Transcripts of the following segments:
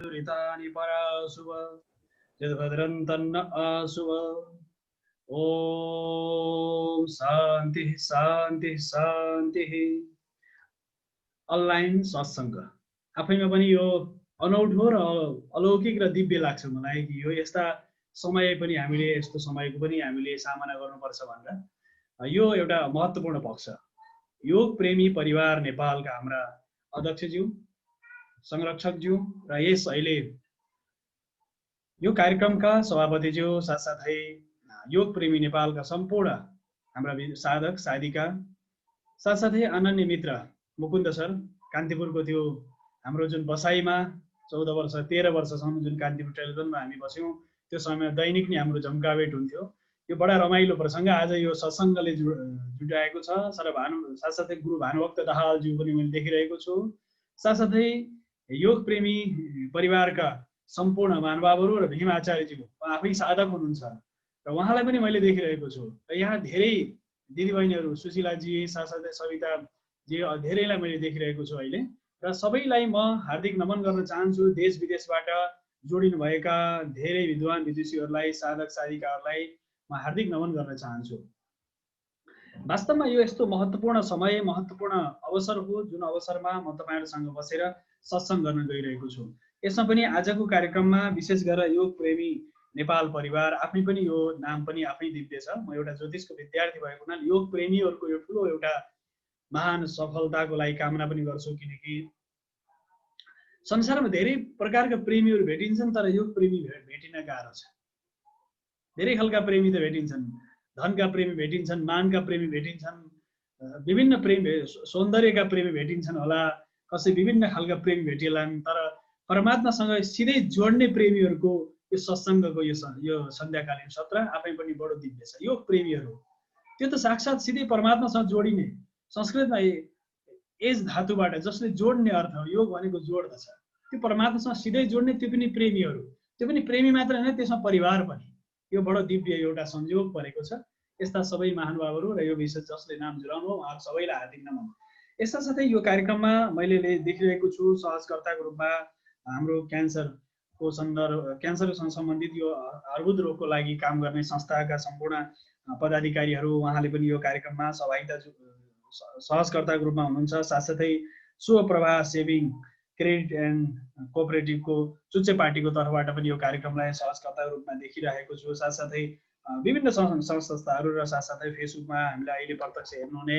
दुरितानि पराशुभ यद्भद्रं तन्न आशुभ। ओम शान्ति शान्ति शान्ति। अनलाइन सत्सङ्ग आफैमा पनि यो अनौठो र अलौकिक र दिव्य लाग्छ मलाई कि यो यस्ता समय पनि हामीले यस्तो समयको पनि हामीले सामना गर्नुपर्छ भनेर यो एउटा महत्त्वपूर्ण पक्ष। योग प्रेमी परिवार नेपालका हाम्रा अध्यक्षज्यू संरक्षकज्यू र यस अहिले यो कार्यक्रमका सभापतिज्यू साथसाथै योग प्रेमी नेपालका सम्पूर्ण हाम्रा साधक साधिका साथसाथै अनन्य मित्र मुकुन्द सर कान्तिपुरको त्यो हाम्रो जुन बसाइमा 14 वर्ष 13 वर्षसम्म जुन कान्तिपुर टेलिभिजनमा हामी बस्यौँ त्यो समय दैनिक नै हाम्रो झम्कावेट हुन्थ्यो। यो बडा रमाइलो प्रसङ्ग आज यो सत्सङ्गले जुटाएको छ। साथसाथै गुरु भानुभक्त दाहालज्यू पनि मैले देखिरहेको छु। साथसाथै योग प्रेमी परिवारका सम्पूर्ण महानुभावहरू र भीम आचार्यज्यू आफै साधक हुनुहुन्छ र उहाँलाई पनि मैले देखिरहेको छु। र यहाँ धेरै दिदीबहिनीहरू सुशीलाजी साथसाथै सविताजी धेरैलाई मैले देखिरहेको छु अहिले। र सबैलाई म हार्दिक नमन गर्न चाहन्छु। देश विदेशबाट जोडिनु भएका धेरै विद्वान विदुषीहरूलाई साधक साधिकाहरूलाई म हार्दिक नमन गर्न चाहन्छु। वास्तवमा यो यस्तो महत्त्वपूर्ण समय महत्त्वपूर्ण अवसर हो जुन अवसरमा म तपाईँहरूसँग बसेर सत्सङ्ग गर्न गइरहेको छु। यसमा पनि आजको कार्यक्रममा विशेष गरेर योग प्रेमी नेपाल परिवार आफै पनि यो नाम पनि आफै दिव्य छ। म एउटा ज्योतिषको विद्यार्थी भएको हुनाले योग प्रेमीहरूको यो ठुलो एउटा महान सफलताको लागि कामना पनि गर्छु। किनकि संसारमा धेरै प्रकारका प्रेमीहरू भेटिन्छन् तर योग प्रेमी भेटिन गाह्रो छ। धेरै खालका प्रेमी त भेटिन्छन्, धनका प्रेमी भेटिन्छन्, मानका प्रेमी भेटिन्छन्, विभिन्न प्रेमी सौन्दर्यका प्रेमी भेटिन्छन् होला, कसै विभिन्न खालका प्रेमी भेटिएलान्। तर परमात्मासँग सिधै जोड्ने प्रेमीहरूको यो सत्सङ्गको यो सन्ध्याकालीन सत्र आफै पनि बडो दिव्य छ। योग प्रेमीहरू त्यो त साक्षात् सिधै परमात्मासँग जोडिने, संस्कृतमा एज धातुबाट जसले जोड्ने अर्थ हो, योग भनेको जोड्दछ, त्यो परमात्मासँग सिधै जोड्ने त्यो पनि प्रेमीहरू, त्यो पनि प्रेमी मात्र होइन त्यसमा परिवार पनि। यो बडो दिव्य एउटा संयोग परेको छ। यस्ता सबै महानुभावहरू र यो विषय जसले नाम जुराउनु हो उहाँहरू सबैलाई हार्दिक नमन। यसका साथै यो कार्यक्रममा मैले देखिरहेको छु सहजकर्ताको रूपमा हाम्रो क्यान्सरको क्यान्सरसँग सम्बन्धित यो अर्बुद रोगको लागि काम गर्ने संस्थाका सम्पूर्ण पदाधिकारीहरू उहाँले पनि यो कार्यक्रममा सहभागिता सहजकर्ताको रूपमा हुनुहुन्छ। साथसाथै शुभप्रभा सेभिङ क्रेडिट एन्ड कोअपरेटिभको चुच्चे पार्टीको तर्फबाट पनि यो कार्यक्रमलाई सहजकर्ताको रूपमा देखिरहेको छु। साथसाथै विभिन्न संस्थाहरू र साथसाथै फेसबुकमा हामीलाई अहिले प्रत्यक्ष हेर्नुहुने,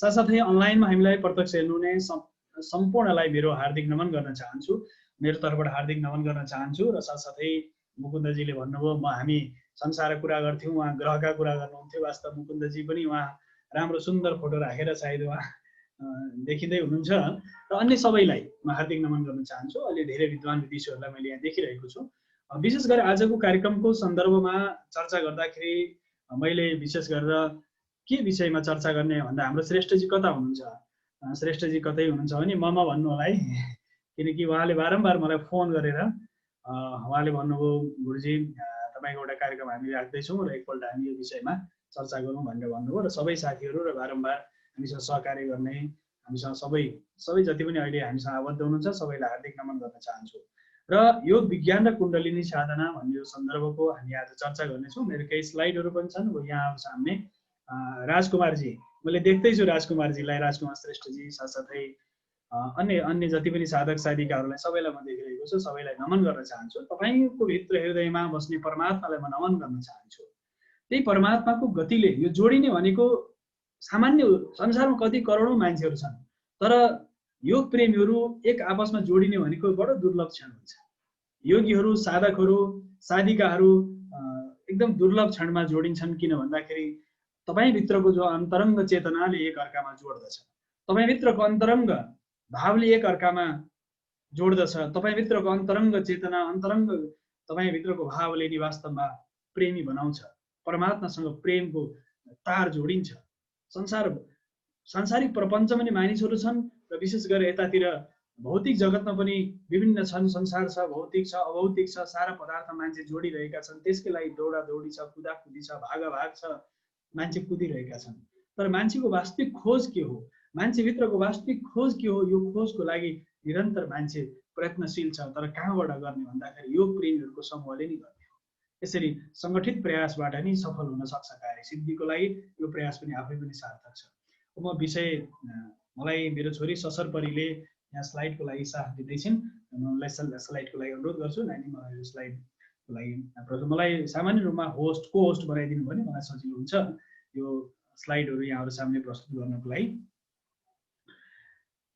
साथसाथै अनलाइनमा हामीलाई प्रत्यक्ष हेर्नुहुने सम्पूर्णलाई मेरो हार्दिक नमन गर्न चाहन्छु। मेरो तर्फबाट हार्दिक नमन गर्न चाहन्छु। र साथसाथै मुकुन्दजीले भन्नुभयो हामी संसारको कुरा गर्थ्यौँ, उहाँ ग्रहका कुरा गर्नुहुन्थ्यो। वास्तव मुकुन्दजी पनि उहाँ राम्रो सुन्दर फोटो राखेर सायद उहाँ देखिँदै हुनुहुन्छ। र अन्य सबैलाई म हार्दिक नमन गर्न चाहन्छु। अहिले धेरै विद्वान विदेशीहरूलाई मैले यहाँ देखिरहेको छु। विशेष गरी आजको कार्यक्रमको सन्दर्भमा चर्चा गर्दाखेरि मैले विशेष गरेर के विषयमा चर्चा गर्ने भन्दा हाम्रो श्रेष्ठजी कता हुनुहुन्छ? श्रेष्ठजी कतै हुनुहुन्छ भने ममा भन्नु होला है, किनकि उहाँले बारम्बार मलाई फोन गरेर उहाँले भन्नुभयो गुरुजी तपाईँको एउटा कार्यक्रम हामी राख्दैछौँ र एकपल्ट हामी यो विषयमा चर्चा गरौँ भनेर भन्नुभयो। र सबै साथीहरू र बारम्बार हामीसँग सहकार्य गर्ने हामीसँग सबै जति पनि अहिले हामीसँग आबद्ध हुनुहुन्छ सबैलाई हार्दिक नमन गर्न चाहन्छु। र योग विज्ञान र कुण्डलिनी साधना भन्ने यो सन्दर्भको हामी आज चर्चा गर्नेछौँ। मेरो केही स्लाइडहरू पनि छन् वो यहाँ सामने। राजकुमारजी मैले देख्दैछु राजकुमारजीलाई, राजकुमार श्रेष्ठजी साथसाथै अन्य जति पनि साधक साधिकाहरूलाई सबैलाई म देखिरहेको छु। सबैलाई नमन गर्न चाहन्छु। तपाईँको भित्र हृदयमा बस्ने परमात्मालाई म नमन गर्न चाहन्छु। त्यही परमात्माको गतिले यो जोडिने भनेको सामान्य संसारमा कति करोडौँ मान्छेहरू छन् तर योग प्रेमीहरू एक आपसमा जोडिने भनेको बडो दुर्लभ क्षण हुन्छ। योगीहरू साधकहरू साधिकाहरू एकदम दुर्लभ क्षणमा जोडिन्छन्। किन भन्दाखेरि तपाईँभित्रको जो अन्तरङ्ग चेतनाले एक अर्कामा जोड्दछ, तपाईँभित्रको अन्तरङ्ग भावले एक अर्कामा जोड्दछ, तपाईँभित्रको अन्तरङ्ग चेतना अन्तरङ्ग तपाईँभित्रको भावले नि वास्तवमा प्रेमी बनाउँछ। परमात्मासँग प्रेमको तार जोडिन्छ। सांसारिक प्रपञ्चमा नि मानिसहरू छन् र विशेष गरेर यतातिर भौतिक जगतमा पनि विभिन्न छन्। संसार छ, भौतिक छ, अभौतिक छ, सारा पदार्थ मान्छे जोडिरहेका छन्। त्यसकै लागि दौडा दौडी छ, कुदाकुदी छ, भागाभाग छ, मान्छे कुदिरहेका छन्। तर मान्छेको वास्तविक खोज के हो, मान्छेभित्रको वास्तविक खोज के हो, यो खोजको लागि निरन्तर मान्छे प्रयत्नशील छ, तर कहाँबाट गर्ने भन्दाखेरि योग प्रेमीहरूको समूहले नै गर्ने हो। यसरी सङ्गठित प्रयासबाट नै सफल हुन सक्छ कार्य सिद्धिको लागि। यो प्रयास पनि आफै पनि सार्थक छ। म विषय मलाई मेरो छोरी ससरपरीले यहाँ स्लाइडको लागि साथ दिँदैछिन्। म उनलाई स्लाइडको लागि अनुरोध गर्छु। नानी मलाई यो स्लाइडको लागि मलाई सामान्य रूपमा को होस्ट बनाइदिनु भने मलाई सजिलो हुन्छ यो स्लाइडहरू यहाँहरू सामने प्रस्तुत गर्नको लागि।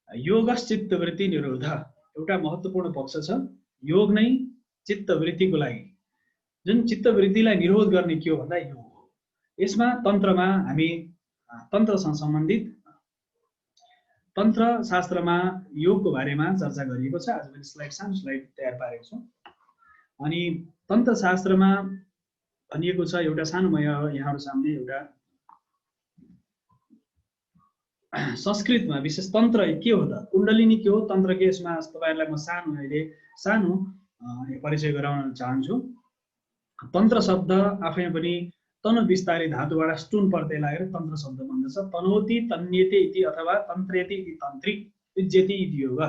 योग चित्तवृत्ति निरोध एउटा महत्त्वपूर्ण पक्ष छ। योग नै चित्तवृत्तिको लागि, जुन चित्तवृत्तिलाई निरोध गर्ने के हो भन्दा योग हो। यसमा तन्त्रमा हामी तन्त्रसँग सम्बन्धित तन्त्र शास्त्रमा योगको बारेमा चर्चा गरिएको छ। आज मैले सानो स्लाइड तयार पारेको छु। अनि तन्त्र शास्त्रमा भनिएको छ एउटा सानो म यहाँहरू सामने एउटा संस्कृतमा विशेष तन्त्र के हो त, कुण्डलिनी के हो, तन्त्र के, यसमा तपाईहरुलाई म सानो परिचय गराउन चाहन्छु। तन्त्र शब्द आफैमा पनि तनु विस्तारी धातुबाट स्टुन प्रत्यय लागेर तन्त्र शब्द बन्दछ। तनोति तन्यते इति अथवा तन्त्रेति इति तन्त्री युज्यति इति योग।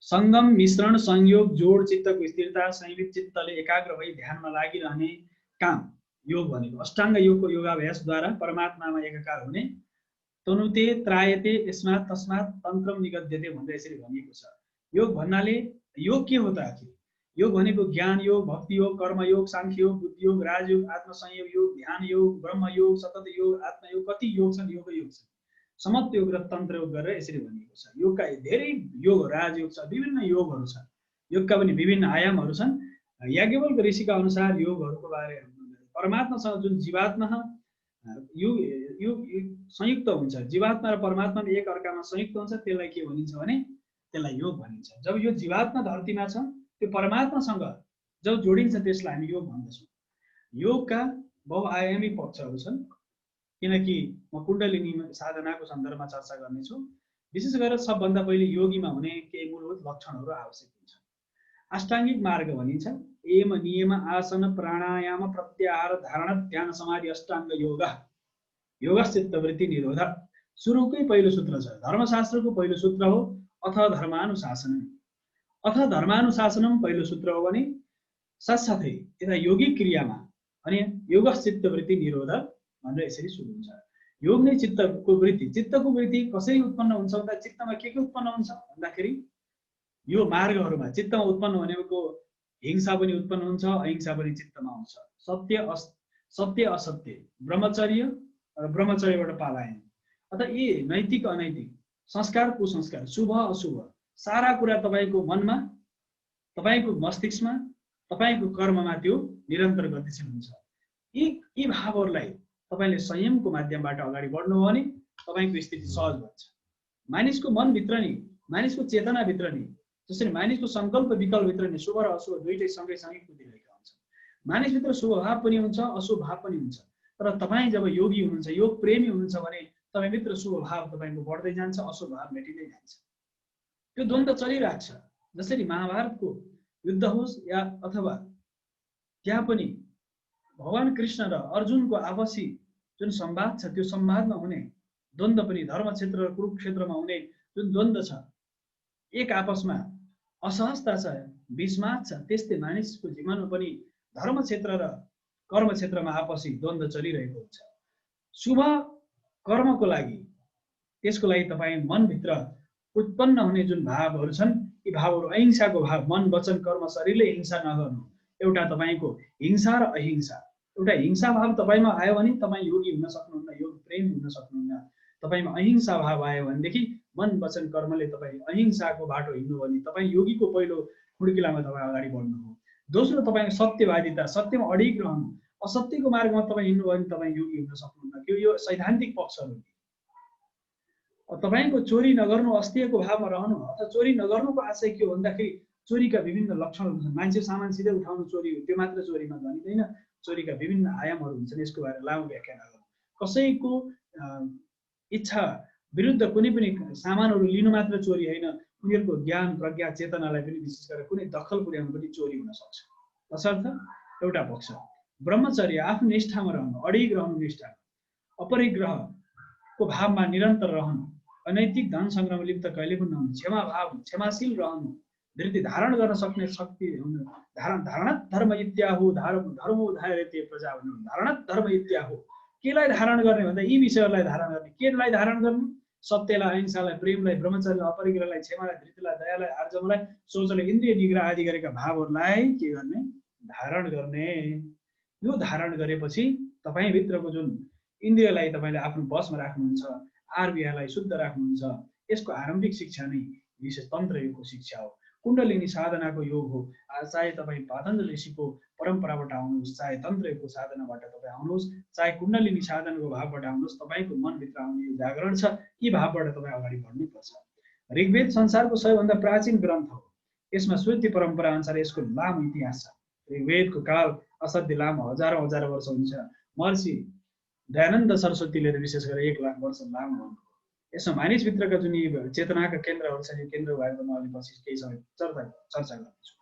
संगम मिश्रण संयोग जोड चित्तको स्थिरता संयमित चित्तले एकाग्र भई ध्यानमा लागिरहने काम योग भनेको। अष्टाङ्ग योगको योगाभ्यासद्वारा परमात्मामा एकाकार हुने। तनुते त्रायते यस्मात् तस्मात् तन्त्रम निगद्यते भन्दै यसरी भनिएको छ। योग भन्नाले योग के हो त आखिर? योग भनेको ज्ञान योग, भक्ति योग, कर्म योग, सांख्य योग, बुद्धि योग, राजयोग, आत्मसंयम योग, ध्यान योग, ब्रह्म योग, सतत योग, आत्मयोग, कति योग छन्, योग छन्। समत्व योग र तन्त्र योग गरेर यसरी भनिएको छ। योगका धेरै योग, राजयोग छ, विभिन्न योगहरू छन्। योगका पनि विभिन्न आयामहरू छन्। याज्ञवल्क्य ऋषिका अनुसार योगहरूको बारे परमात्मासँग जुन जीवात्मा संयुक्त हुन्छ, जीवात्मा र परमात्मा एक अर्कामा संयुक्त हुन्छ, त्यसलाई के भनिन्छ भने त्यसलाई योग भनिन्छ। जब यो जीवात्मा धरतीमा छ, त्यो परमात्मासँग जब जोडिन्छ त्यसलाई हामी योग भन्दछौँ। योगका बहुआयामी पक्षहरू छन्। किनकि म कुण्डलिनी साधनाको सन्दर्भमा चर्चा गर्नेछु। विशेष गरेर सबभन्दा पहिले योगीमा हुने केही मूलभूत लक्षणहरू आवश्यक हुन्छ। अष्टाङ्गिक मार्ग भनिन्छ। एम नियम आसन प्राणायाम प्रत्याहार धारणा ध्यान समाधि अष्टाङ्ग योग। योगश्चित्तवृत्ति निरोध सुरुकै पहिलो सूत्र छ। धर्मशास्त्रको पहिलो सूत्र हो अथ धर्मानुशासनम्। अथ धर्मानुशासनम् पहिलो सूत्र हो भने साथसाथै यता योगिक क्रियामा अनि योगश्चित्तवृत्ति निरोध भनेर यसरी सुरु हुन्छ। योग नै चित्तको वृत्ति। चित्तको वृत्ति कसरी उत्पन्न हुन्छ भन्दा चित्तमा के उत्पन्न हुन्छ भन्दाखेरि यो मार्गहरूमा चित्तमा उत्पन्न भनेको हिंसा पनि उत्पन्न हुन्छ, अहिंसा पनि चित्तमा आउँछ। सत्य असत्य, ब्रह्मचर्य र ब्रह्मचर्यबाट पलायन, अथवा यी नैतिक अनैतिक, संस्कार कुसंस्कार, शुभ अशुभ, सारा कुरा तपाईको मनमा, तपाईको मस्तिष्कमा, तपाईको कर्ममा त्यो निरन्तर गतिशील हुन्छ। यी भावहरूलाई तपाईले संयमको माध्यमबाट अगाडि बढ्नु हो भने तपाईको स्थिति सहज हुन्छ। मानिसको मनभित्र नि, मानिसको चेतनाभित्र नि, जसरी मानिसको संकल्प विकल्पभित्र नि शुभ र अशुभ दुईटै सँगै कुदिरहेका हुन्छन्। मानिसभित्र शुभ भाव पनि हुन्छ, अशुभ भाव पनि हुन्छ। तर तपाईँ जब योगी हुनुहुन्छ, योग प्रेमी हुनुहुन्छ भने तपाईभित्र शुभ भाव तपाईको बढ्दै जान्छ, अशुभ भाव मेटिँदै जान्छ। त्यो द्वन्द्व चलिरहेको छ। जसरी महाभारतको युद्ध होस् या अथवा त्यहाँ पनि भगवान कृष्ण र अर्जुनको आपसी जुन संवाद छ, त्यो संवादमा हुने द्वन्द्व पनि धर्म क्षेत्र र कुरुक्षेत्रमा हुने जुन द्वन्द्व छ, एक आपसमा असहजता छ, विस्मात छ, त्यस्तै मानिसको जीवनमा पनि धर्म क्षेत्र र कर्म क्षेत्रमा आपसी द्वन्द्व चलिरहेको हुन्छ। शुभ कर्मको लागि त्यसको लागि तपाईँ मनभित्र उत्पन्न हुने जुन भावहरू छन्, यी भावहरू अहिंसाको भाव, मन वचन कर्म शरीरले हिंसा नगर्नु, एउटा तपाईको हिंसा र अहिंसा, एउटा हिंसा भाव तपाईमा आयो भने तपाईँ योगी हुन सक्नुहुन्न, योग प्रेमी हुन सक्नुहुन्न। तपाईमा अहिंसा भाव आयो भनेदेखि मन वचन कर्मले तपाईँ अहिंसाको बाटो हिँड्नु भने तपाईँ योगीको पहिलो खुड्किलामा तपाईँ अगाडि बढ्नु हो। दोस्रो तपाईको सत्यवादिता, सत्यमा अडिग रहनु, असत्यको मार्गमा तपाईँ हिँड्नु भयो भने तपाईँ योगी हुन सक्नुहुन्न। यो सैद्धान्तिक पक्षहरू। तपाईको चोरी नगर्नु, अस्तेयको भावमा रहनु अथवा चोरी नगर्नुको आशय के हो भन्दाखेरि चोरीका विभिन्न लक्षणहरू छन्। मान्छे सामान सिधै उठाउनु चोरी हो, त्यो मात्र चोरीमा गनिँदैन। चोरीका विभिन्न आयामहरू हुन्छन्, यसको बारे लामो व्याख्या नगर्नु। कसैको इच्छा विरुद्ध कुनै पनि सामानहरू लिनु मात्र चोरी होइन, उनीहरूको ज्ञान प्रज्ञा चेतनालाई पनि विशेष गरेर कुनै दखल पुर्याउनु पनि चोरी हुन सक्छ। तसर्थ एउटा पक्ष ब्रह्मचर्य, आफ्नो निष्ठामा रहनु, अडिग रहनु, निष्ठा अपरिग्रहको भावमा निरन्तर रहनु, अनैतिक धन सङ्ग्रहमा लिप्त कहिले पनि नहुनु, क्षमाभाव, क्षमाशील रहनु, धृति धारण गर्न सक्ने शक्ति हुनु, धारणत धर्म इत्याहु, धर्मो धारयते प्रजा भन्नु, धारणत धर्म इत्याहु, केलाई धारण गर्ने भन्दा यी विषयहरूलाई धारण गर्ने। केलाई धारण गर्नु? सत्यलाई, अहिंसालाई, प्रेमलाई, ब्रह्मचर्य, अपरिग्रहलाई, क्षमालाई, धृतिलाई, दयालाई, आर्जवलाई, शौचलाई, इन्द्रिय निग्रह आदि गरेका भावहरूलाई के गर्ने? धारण गर्ने। यो धारण गरेपछि तपाईँभित्रको जुन इन्द्रियलाई तपाईँले आफ्नो बसमा राख्नुहुन्छ, आरबिआईलाई शुद्ध राख्नुहुन्छ, यसको आरम्भिक शिक्षा नै विशेष तन्त्र योगको शिक्षा हो। कुण्डलिनी साधनाको योग हो। चाहे तपाईँ पतञ्जलि ऋषिको परम्पराबाट आउनुहोस्, चाहे तन्त्र योगको साधनाबाट तपाईँ आउनुहोस्, चाहे कुण्डलिनी साधनाको भावबाट आउनुहोस्, तपाईँको मनभित्र आउने यो जागरण छ, यी भावबाट तपाईँ अगाडि बढ्नुपर्छ। ऋग्वेद संसारको सबैभन्दा प्राचीन ग्रन्थ हो। यसमा श्रुति परम्परा अनुसार यसको लामो इतिहास छ। ऋग्वेदको काल असाध्य लामो, हजारौँ हजार वर्ष हुन्छ। महर्षि दयानन्द सरस्वतीले विशेष गरेर 1 लाख वर्ष लामो भन्नुभयो। यसमा मानिसभित्रका जुन चेतनाका केन्द्रहरू छन्, यो केन्द्रबारे म अलि पछि केही समय चर्चा गर्नेछु।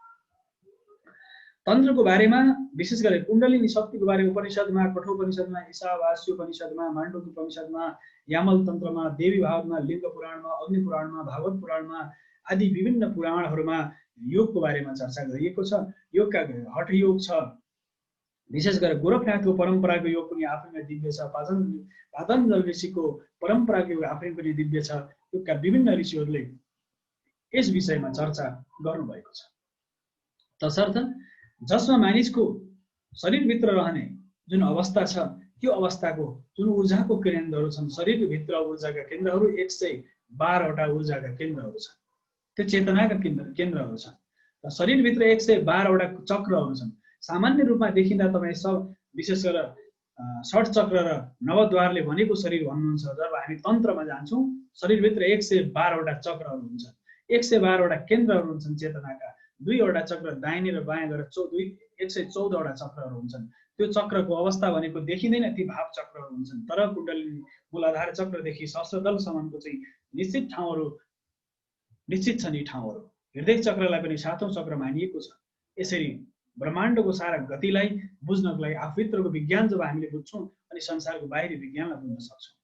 तन्त्रको बारेमा विशेष गरी कुण्डलिनी शक्तिको बारेमा उपनिषदमा, कठोपनिषदमा, ईशावास्योपनिषदमा, माण्डुक्य उपनिषदमा, यामल तन्त्रमा, देवी भागवतमा, लिङ्ग पुराणमा, अग्नि पुराणमा, भागवत पुराणमा आदि विभिन्न पुराणहरूमा योगको बारेमा चर्चा गरिएको छ। योगका हठ योग छ, विशेष गरेर गोरखनाथको परम्पराको योग पनि आफैमा दिव्य छ। पतञ्जलि ऋषिको परम्पराको योग आफै पनि दिव्य छ। योगका विभिन्न ऋषिहरूले यस विषयमा चर्चा गर्नुभएको छ। तसर्थ जसमा मानिसको शरीरभित्र रहने जुन अवस्था छ, त्यो अवस्थाको जुन ऊर्जाको केन्द्रहरू छन्, शरीरभित्र ऊर्जाका केन्द्रहरू 112वटा ऊर्जाका केन्द्रहरू छन्, त्यो चेतनाका केन्द्रहरू छन्। र शरीरभित्र 112वटा चक्रहरू छन्। सामान्य रूपमा देखिँदा तपाईँ सब विशेष गरेर षट चक्र र नवद्वारले भनेको शरीर भन्नुहुन्छ। जब हामी तन्त्रमा जान्छौँ, शरीरभित्र 112वटा चक्रहरू हुन्छन्, 112वटा केन्द्रहरू हुन्छन् चेतनाका। 2वटा चक्र दाहिने र बायाँ गरेर 114वटा चक्रहरू हुन्छन्। त्यो चक्रको अवस्था भनेको देखिँदैन, ती भाव चक्रहरू हुन्छन्। तर कुण्डलिनी मूलाधार चक्रदेखि सहस्रदलसम्मको चाहिँ निश्चित ठाउँहरू निश्चित छन्। यी ठाउँहरू हृदय चक्रलाई पनि 7औं चक्र मानिएको छ। यसरी ब्रह्माण्डको सारा गतिलाई बुझ्नको लागि आफूभित्रको विज्ञान जब हामीले बुझ्छौँ, अनि संसारको बाहिरी विज्ञानलाई बुझ्न सक्छौँ।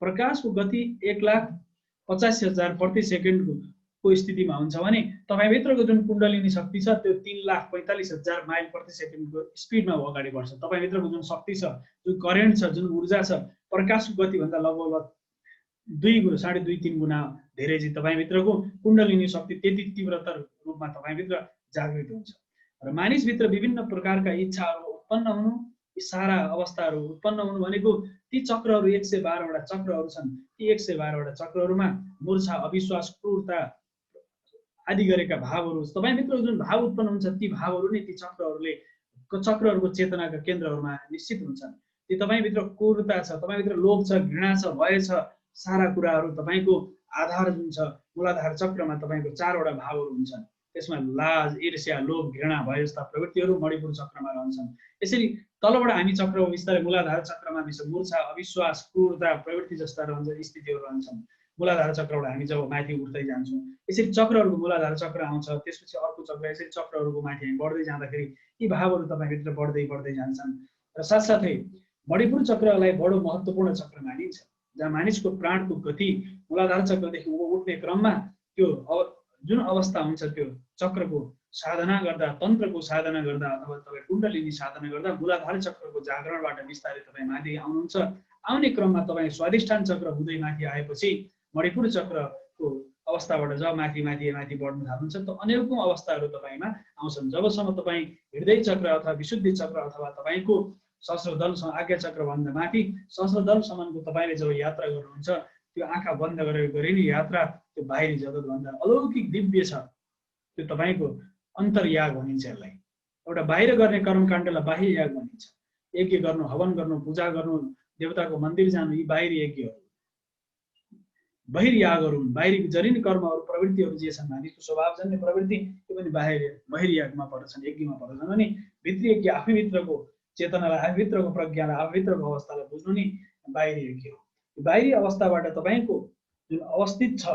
प्रकाशको गति 1,85,000 प्रति सेकेन्डको स्थितिमा हुन्छ भने तपाईँभित्रको जुन कुण्डलिनी शक्ति छ, त्यो 3,45,000 माइल प्रति सेकेन्डको स्पिडमा अगाडि बढ्छ। तपाईँभित्रको जुन शक्ति छ, जुन करेन्ट छ, जुन ऊर्जा छ, प्रकाशको गतिभन्दा लगभग 2 गुणा 2.5-3 गुणा धेरै चाहिँ तपाईँभित्रको कुण्डलिनी शक्ति त्यति तीव्रतर रूपमा तपाईँभित्र जागृत हुन्छ। र मानिसभित्र विभिन्न प्रकारका इच्छाहरू उत्पन्न हुनु, यी सारा अवस्थाहरू उत्पन्न हुनु भनेको ती चक्रहरू 112वटा चक्रहरू छन्। ती 112वटा चक्रहरूमा मूर्छा, अविश्वास, क्रूरता आदि गरेका भावहरू, तपाईँभित्र जुन भाव उत्पन्न हुन्छ, ती भावहरू नै ती चक्रहरूको चेतनाका केन्द्रहरूमा निश्चित हुन्छन्। ती तपाईँभित्र क्रूरता छ, तपाईँभित्र लोभ छ, घृणा छ, भय छ, सारा कुराहरू तपाईँको आधार जुन छ मूलाधार चक्रमा तपाईँको 4वटा भावहरू हुन्छन्। त्यसमा लाज, ईर्ष्या, लोभ, घृणा, भय जस्ता प्रवृत्तिहरू मणिपुर चक्रमा रहन्छन्। यसरी तलबाट हामी चक्र बिस्तारै मूलाधार चक्रमा मूर्छा, अविश्वास, क्रूरता, प्रवृत्ति जस्ता रहन्छ स्थितिहरू रहन्छन्। मूलाधार चक्रबाट हामी जब माथि उठ्दै जान्छौँ, यसरी चक्रहरूको मूलाधार चक्र आउँछ, त्यसपछि अर्को चक्र, यसरी चक्रहरूको माथि हामी बढ्दै जाँदाखेरि यी भावहरू तपाईँभित्र बढ्दै बढ्दै जान्छन्। र साथसाथै मणिपुर चक्रलाई बडो महत्त्वपूर्ण चक्र मानिन्छ, जहाँ मानिसको प्राणको गति मूलाधार चक्रदेखि उठ्ने क्रममा त्यो जुन अवस्था हुन्छ, त्यो चक्रको साधना गर्दा, तन्त्रको साधना गर्दा अथवा तपाईँ कुण्डलिनी साधना गर्दा मूलाधार चक्रको जागरणबाट बिस्तारै तपाईँ माथि आउनुहुन्छ। आउने क्रममा तपाईँ स्वाधिष्ठान चक्र हुँदै माथि आएपछि मणिपुर चक्रको अवस्थाबाट जब माथि बढ्न थाल्नुहुन्छ, त अनेकौं अवस्थाहरू तपाईँमा आउँछन्। जबसम्म तपाईँ हृदय चक्र अथवा विशुद्धि चक्र अथवा तपाईँको सहस्रदलसम्म, आज्ञा चक्रभन्दा माथि सहस्रदलसम्मको तपाईँले जब यात्रा गर्नुहुन्छ, त्यो आँखा बन्द गरेर गरे नि यात्रा, त्यो बाहिरी जगतभन्दा अलौकिक दिव्य छ। त्यो तपाईँको अन्तर्याग भनिन्छ। यसलाई एउटा बाहिर गर्ने कर्मकाण्डलाई बाह्य याग भनिन्छ। यज्ञ गर्नु, हवन गर्नु, पूजा गर्नु, देवताको मन्दिर जानु, यी बाहिरी यज्ञहरू, बहिर्यागहरू हुन्। बाहिरी जरिन कर्महरू, प्रवृत्तिहरू जे छन्, मानिसको स्वभावजन्य प्रवृत्ति, त्यो पनि बहिर्यागमा पर्छन्, यज्ञमा पर्छन्। अनि भित्री यज्ञ आफैभित्रको चेतनालाई, आफैभित्रको प्रज्ञालाई, आफैभित्रको अवस्थालाई बुझ्नु नि बाहिरी यज्ञ हो। बाहिरी अवस्थाबाट तपाईँको जुन अवस्थित छ,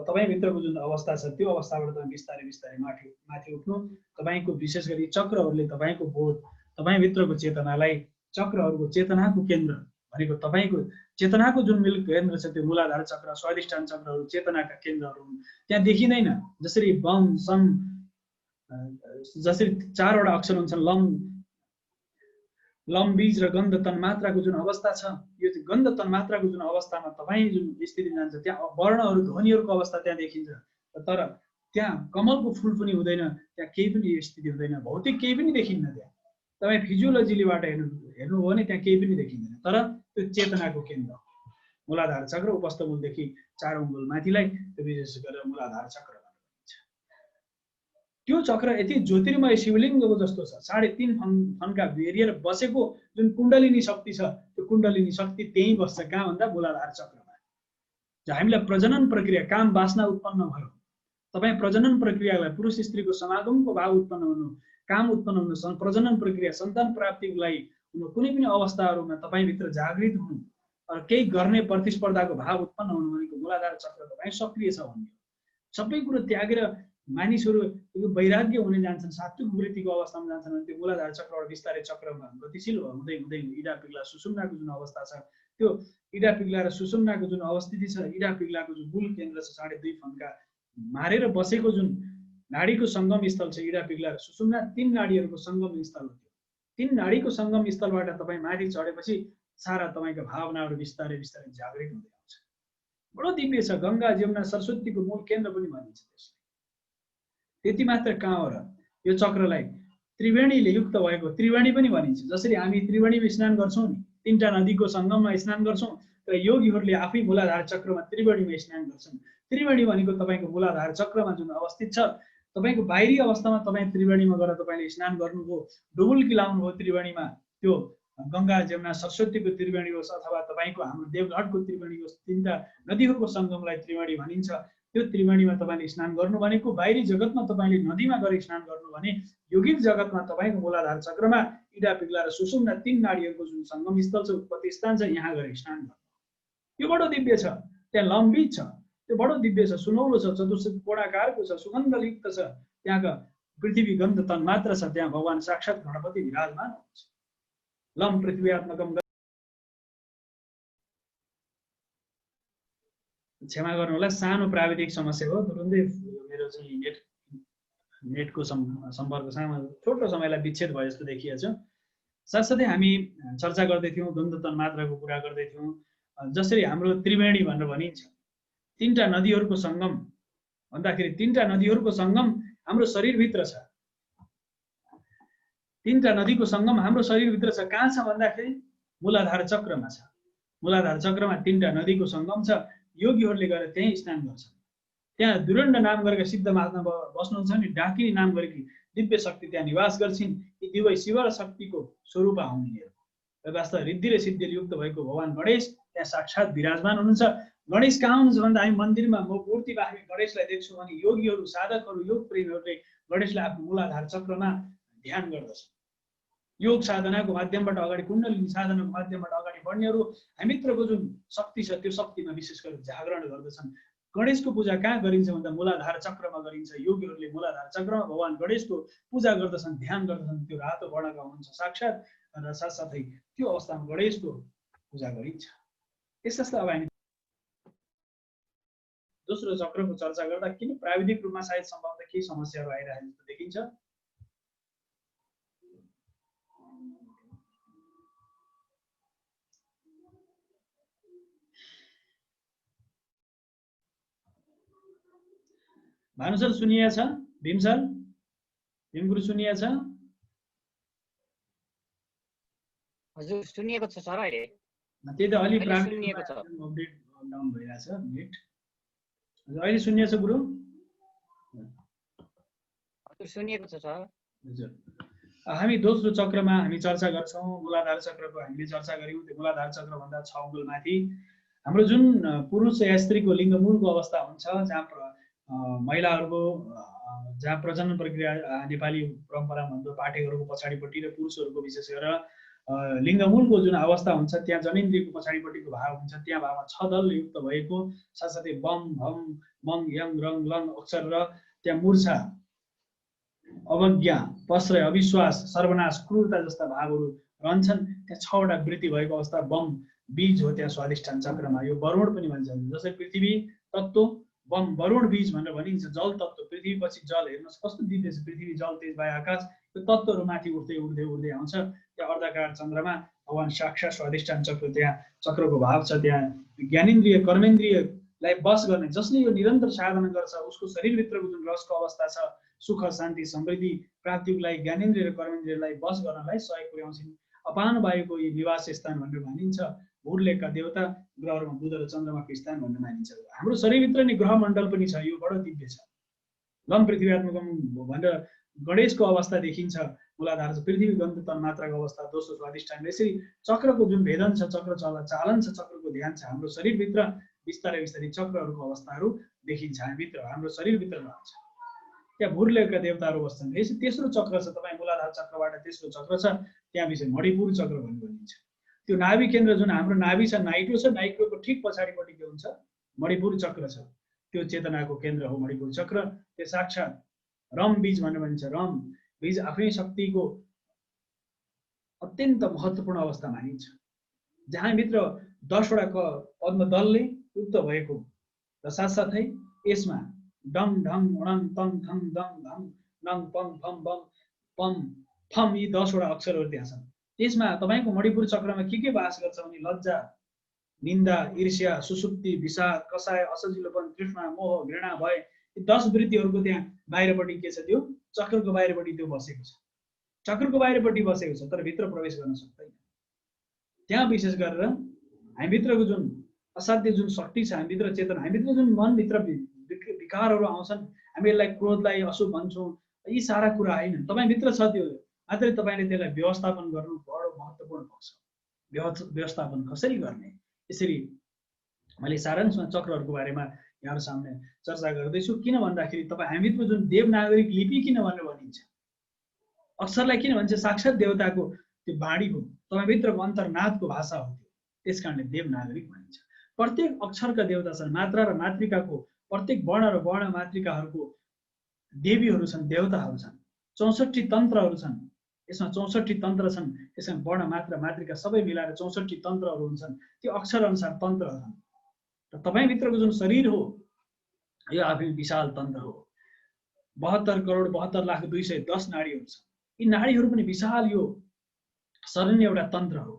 तपाईँभित्रको जुन अवस्था छ, त्यो अवस्थाबाट तपाईँ बिस्तारै बिस्तारै माथि उठ्नु। तपाईँको विशेष गरी चक्रहरूले तपाईँको बोध, तपाईँभित्रको चेतनालाई, चक्रहरूको चेतनाको केन्द्र भनेको तपाईको चेतनाको जुन मूल केन्द्र छ त्यो मूलाधार चक्र स्वाधिष्ठान चक्रहरू चेतनाका केन्द्रहरू हुन्। त्यहाँ देखिँदैन जसरी बम सम जसरी 4 वटा अक्षर हुन्छन् लम बीज र गन्ध तन्मात्राको जुन अवस्था छ यो गन्ध तन्मात्राको जुन अवस्थामा तपाईँ जुन स्थिति जान्छ त्यहाँ वर्णहरू ध्वनिहरूको अवस्था त्यहाँ देखिन्छ। तर त्यहाँ कमलको फुल पनि हुँदैन, त्यहाँ केही पनि स्थिति हुँदैन, भौतिक केही पनि देखिन्न। त्यहाँ तपाईँ फिजियोलोजीबाट हेर्नु हो भने त्यहाँ केही पनि देखिँदैन। तर त्यो चेतनाको केन्द्र मूलाधार चक्र उपस्थ मूलदेखि 4 अङ्गुल माथिलाई त्यो विशेष गरेर मूलाधार चक्र भनिन्छ। त्यो चक्र यति ज्योतिर्मय शिवलिङ्गको जस्तो छ, 3.5 फन्का बेरिएर बसेको जुन कुण्डलिनी शक्ति छ त्यो कुण्डलिनी शक्ति त्यही बस्छ। कहाँ भन्दा मूलाधार चक्रमा। हामीलाई प्रजनन प्रक्रिया काम वासना उत्पन्न भयो, तपाईँ प्रजनन प्रक्रियालाई पुरुष स्त्रीको समागमको भाव उत्पन्न हुनु, काम उत्पन्न हुनु, प्रजनन प्रक्रिया सन्तान प्राप्तिको लागि कुनै पनि अवस्थाहरूमा तपाईँभित्र जागृत हुनु, केही गर्ने प्रतिस्पर्धाको भाव उत्पन्न हुनु भनेको मूलाधार चक्र तपाईँ सक्रिय छ भन्ने। सबै कुरो त्यागेर मानिसहरू वैराग्य हुने जान्छन्, सात्विक वृत्तिको अवस्थामा जान्छन् भने त्यो मूलाधार चक्रबाट बिस्तारै चक्रमा गतिशील हुँदै हुँदै इडा पिग्ला सुषुम्नाको जुन अवस्था छ त्यो इडा पिग्ला र सुषुम्नाको जुन अवस्थिति छ, इडा पिग्लाको जुन मूल केन्द्र छ 2.5 फन्का मारेर बसेको जुन नाडीको सङ्गम स्थल छ इडा पिग्ला र सुषुम्ना, 3 नाडीहरूको सङ्गम स्थल हो। 3 नाडीको सङ्गम स्थलबाट तपाईँ माथि चढेपछि सारा तपाईँका भावनाहरू बिस्तारै बिस्तारै जागृत हुँदै आउँछ। बडो दिव्य छ। गङ्गा जमुना सरस्वतीको मूल केन्द्र पनि भनिन्छ त्यसलाई। त्यति मात्र कहाँ हो र, यो चक्रलाई त्रिवेणीले युक्त भएको त्रिवेणी पनि भनिन्छ। जसरी हामी त्रिवेणीमा स्नान गर्छौँ नि, 3टा नदीको सङ्गममा स्नान गर्छौँ, तर योगीहरूले आफै मूलाधार चक्रमा त्रिवेणीमा स्नान गर्छन्। त्रिवेणी भनेको तपाईँको मूलाधार चक्रमा जुन अवस्थित छ, तपाईँको बाहिरी अवस्थामा तपाईँ त्रिवेणीमा गएर तपाईँले स्नान गर्नुभयो, डुबुल्की लाउनुभयो त्रिवेणीमा, त्यो गङ्गा जमुना सरस्वतीको त्रिवेणी होस् अथवा तपाईँको हाम्रो देवघाटको त्रिवेणी होस्, 3टा नदीहरूको सङ्गमलाई त्रिवेणी भनिन्छ। त्यो त्रिवेणीमा तपाईँले स्नान गर्नु भनेको बाहिरी जगतमा तपाईँले नदीमा गएर स्नान गर्नु भने योगिक जगतमा तपाईँको मूलाधार चक्रमा इडा पिग्ला र सुषुम्ना 3 नाडीहरूको जुन सङ्गम स्थल छ, उत्पत्ति स्थान छ, यहाँ गएर स्नान गर्नु। यो बडो दिव्य छ। त्यहाँ लम्बी छ, त्यो बडो दिव्य छ, सुनौलो छ, चतुर्थ कोणाकारको छ, सुगन्धयुक्त छ। त्यहाँका पृथ्वी गन्ध तन मात्र छ। त्यहाँ भगवान साक्षात् गणपति विराजमान हुनुहुन्छ। लम पृथ्वीआत्मकम। क्षमा गर्नु होला, सानो प्राविधिक समस्या हो। तुरुन्तै मेरो चाहिँ नेटको सम्पर्क सानो छोटो समयलाई विच्छेद भयो जस्तो देखिएछ। साथसाथै हामी चर्चा गर्दै थियौँ, गन्ध तन मात्राको कुरा गर्दै थियौँ। जसरी हाम्रो त्रिवेणी भनेर भनिन्छ, 3टा नदीहरूको सङ्गम भन्दाखेरि 3टा नदीहरूको सङ्गम हाम्रो शरीरभित्र छ। 3टा नदीको सङ्गम हाम्रो शरीरभित्र छ। कहाँ छ भन्दाखेरि मूलाधार चक्रमा छ। मूलाधार चक्रमा 3टा नदीको सङ्गम छ। योगीहरूले गएर त्यहीँ स्नान गर्छन्। त्यहाँ दुरण्ड नाम गरेका सिद्ध महात्मा बस्नुहुन्छ नि, डाकिनी नाम गरेकी दिव्य शक्ति त्यहाँ निवास गर्छिन्। यी दुवै शिव र शक्तिको स्वरूप हुन् यिनीहरू। वास्तव रिद्धि र सिद्धिले युक्त भएको भगवान गणेश त्यहाँ साक्षात् विराजमान हुनुहुन्छ। गणेश कहाँ हुनुहुन्छ भन्दा हामी मन्दिरमा मूर्ति बाहेक गणेशलाई देख्छौँ भने योगीहरू, साधकहरू, योग प्रेमीहरूले गणेशलाई आफ्नो मूलाधार चक्रमा ध्यान गर्दछन्। योग साधनाको माध्यमबाट अगाडि, कुण्डलिनी साधनाको माध्यमबाट अगाडि बढ्नेहरू हामीभित्रको जुन शक्ति छ त्यो शक्तिमा विशेष गरेर जागरण गर्दछन्। गणेशको पूजा कहाँ गरिन्छ भन्दा मूलाधार चक्रमा गरिन्छ। योगीहरूले मूलाधार चक्रमा भगवान गणेशको पूजा गर्दछन्, ध्यान गर्दछन्। त्यो रातो वर्णका हुन्छ साक्षात्, र साथसाथै त्यो अवस्थामा गणेशको पूजा गरिन्छ। यसलाई अब हामी दोस्रो चक्रको चर्चा गर्दा किन प्राविधिक रूपमा सायद सम्भवतः केही समस्याहरू आइरहेको जस्तो देखिन्छ। भानु सर सुनिया छ? भीम सर, भीम गुरु सुनिया छ? हजुर सुनिएको छ सर। अहिले त्यही त अलि सुनिएको छ, अपडेट डाउन भइरहेछ नेट। हजुर अहिले सुनिया छ गुरु? हजुर सुनिएको छ सर। हजुर, हामी दोस्रो चक्रमा हामी चर्चा गर्छौँ। मूलाधार चक्रको हामीले चर्चा गऱ्यौँ। त्यो मूलाधार चक्र भन्दा 6 अङ्गुल माथि हाम्रो जुन पुरुष या स्त्रीको लिङ्गमूलको अवस्था हुन्छ, जहाँ महिलाहरूको जहाँ प्रजनन प्रक्रिया नेपाली परम्परा भन्दा पाठकहरूको पछाडिपट्टि र पुरुषहरूको विशेष गरेर लिङ्गमूलको जुन अवस्था हुन्छ त्यहाँ जनेन्द्रियको पछाडिपट्टिको भाव हुन्छ। त्यहाँ भावमा 6 दल युक्त भएको, साथसाथै बम भम मङ यङ रङ लङ अक्षर र त्यहाँ मूर्छा, अवज्ञा, प्रश्रय, अविश्वास, सर्वनाश, क्रूरता जस्ता भावहरू रहन्छन्। त्यहाँ 6 वटा वृत्ति भएको अवस्था बम बीज हो त्यहाँ स्वादिष्ठान चक्रमा। यो वरुण पनि भन्छ, जस्तै पृथ्वी तत्त्व वरुण बीज भनेर भनिन्छ। जल तत्त्व, पृथ्वी पछि जल, हेर्नुहोस् कस्तो दिव्य छ। पृथ्वी जल तेज वायु आकाश, यो तत्त्वहरू माथि उठ्दै उठ्दै उठ्दै आउँछ। त्यहाँ अर्धकार चन्द्रमा भगवान साक्षात् स्वादिष्ठान चक्र, त्यहाँ चक्रको भाव छ। त्यहाँ ज्ञानेन्द्रिय कर्मेन्द्रियलाई बस गर्ने, जसले यो निरन्तर साधना गर्छ उसको शरीरभित्रको जुन रसको अवस्था छ, सुख शान्ति समृद्धि प्राप्तिको लागि ज्ञानेन्द्रिय र कर्मेन्द्रियलाई बस गर्नलाई सहयोग पुर्याउँछिन्। अपान वायुको यो निवास स्थान भनेर मानिन्छ। भूर्लेखका देवता ग्रहहरूमा बुध र चन्द्रमाको स्थान भनेर मानिन्छ। हाम्रो शरीरभित्र नै ग्रह मण्डल पनि छ, यो बडो दिव्य छ। लम पृथ्वीआत्मकम भनेर गणेशको अवस्था देखिन्छ। मूलाधार छ, पृथ्वी गन्ध तन्मात्राको अवस्था, दोस्रो स्वादिष्ठान। यसरी चक्रको जुन भेदन छ, चक्र चालन छ, चक्रको ध्यान छ। हाम्रो शरीरभित्र बिस्तारै बिस्तारै चक्रहरूको अवस्थाहरू देखिन्छ। हामीभित्र, हाम्रो शरीरभित्र रहन्छ। त्यहाँ भूर्लेखका देवताहरू बस्छन्। यसरी तेस्रो चक्र छ, तपाईँ मूलाधार चक्रबाट तेस्रो चक्र छ, त्यहाँ विषय मणिपुर चक्र भनिन्छ। त्यो नाभि केन्द्र जुन हाम्रो नाभि छ, नाइट्रो छ, नाइट्रोको ठिक पछाडिपट्टि के हुन्छ, मणिपुर चक्र छ। त्यो चेतनाको केन्द्र हो मणिपुर चक्र। त्यो साक्षात् रम बीज भनेर भनिन्छ। रम बीज आफ्नै शक्तिको अत्यन्त महत्त्वपूर्ण अवस्था मानिन्छ, जहाँभित्र 10वटा पद्मदलले युक्त भएको र साथसाथै यसमा डङ ढङ अणङ तङ थङ दङ धङ नङ पङ फम बम पम फम, यी 10वटा अक्षरहरू त्यहाँ छन्। त्यसमा तपाईँको मणिपुर चक्रमा के वास गर्छ भने लज्जा, निन्दा, ईर्ष्या, सुसुप्ति, विषाद, कसाय, असजिलोपन, तृष्णा, मोह, घृणा, भय, यी 10 वृत्तिहरूको त्यहाँ बाहिरपट्टि के छ, त्यो चक्रको बाहिरपट्टि त्यो बसेको छ। चक्रको बाहिरपट्टि बसेको छ, तर भित्र प्रवेश गर्न सक्दैन। त्यहाँ विशेष गरेर हामीभित्रको जुन असाध्य जुन शक्ति छ, हामीभित्र चेतना, हामीभित्र जुन मनभित्र विकारहरू आउँछन्, हामी यसलाई क्रोधलाई अशुभ भन्छौँ, यी सारा कुरा होइन, तपाईँभित्र छ त्यो, मात्रै तपाईँले त्यसलाई व्यवस्थापन गर्नु बडो महत्त्वपूर्ण पक्ष। व्यवस्थापन कसरी गर्ने, यसरी मैले सारांशमा चक्रहरूको बारेमा यहाँहरू सामने चर्चा गर्दैछु। किन भन्दाखेरि तपाईँ हामीभित्र जुन देवनागरिक लिपि किन भनेर भनिन्छ, अक्षरलाई किन भन्छ, साक्षात् देवताको त्यो बाणी हो, तपाईँभित्रको अन्तर्नादको भाषा हो त्यो, त्यस कारणले देवनागरिक भनिन्छ। प्रत्येक अक्षरका देवता छन्, मात्रा र मातृकाको प्रत्येक वर्ण र वर्ण मातृकाहरूको देवीहरू छन्, देवताहरू छन्। 64 तन्त्रहरू छन्, यसमा 64 तन्त्र छन्। यसमा वर्ण मात्रा मातृका सबै मिलाएर 64 तन्त्रहरू हुन्छन्। त्यो अक्षर अनुसार तन्त्र छन्। र तपाईँभित्रको जुन शरीर हो, यो आफै विशाल तन्त्र हो। 72,72,02,10 नाडीहरू छन्। यी नाडीहरू पनि विशाल, यो शरीर एउटा तन्त्र हो।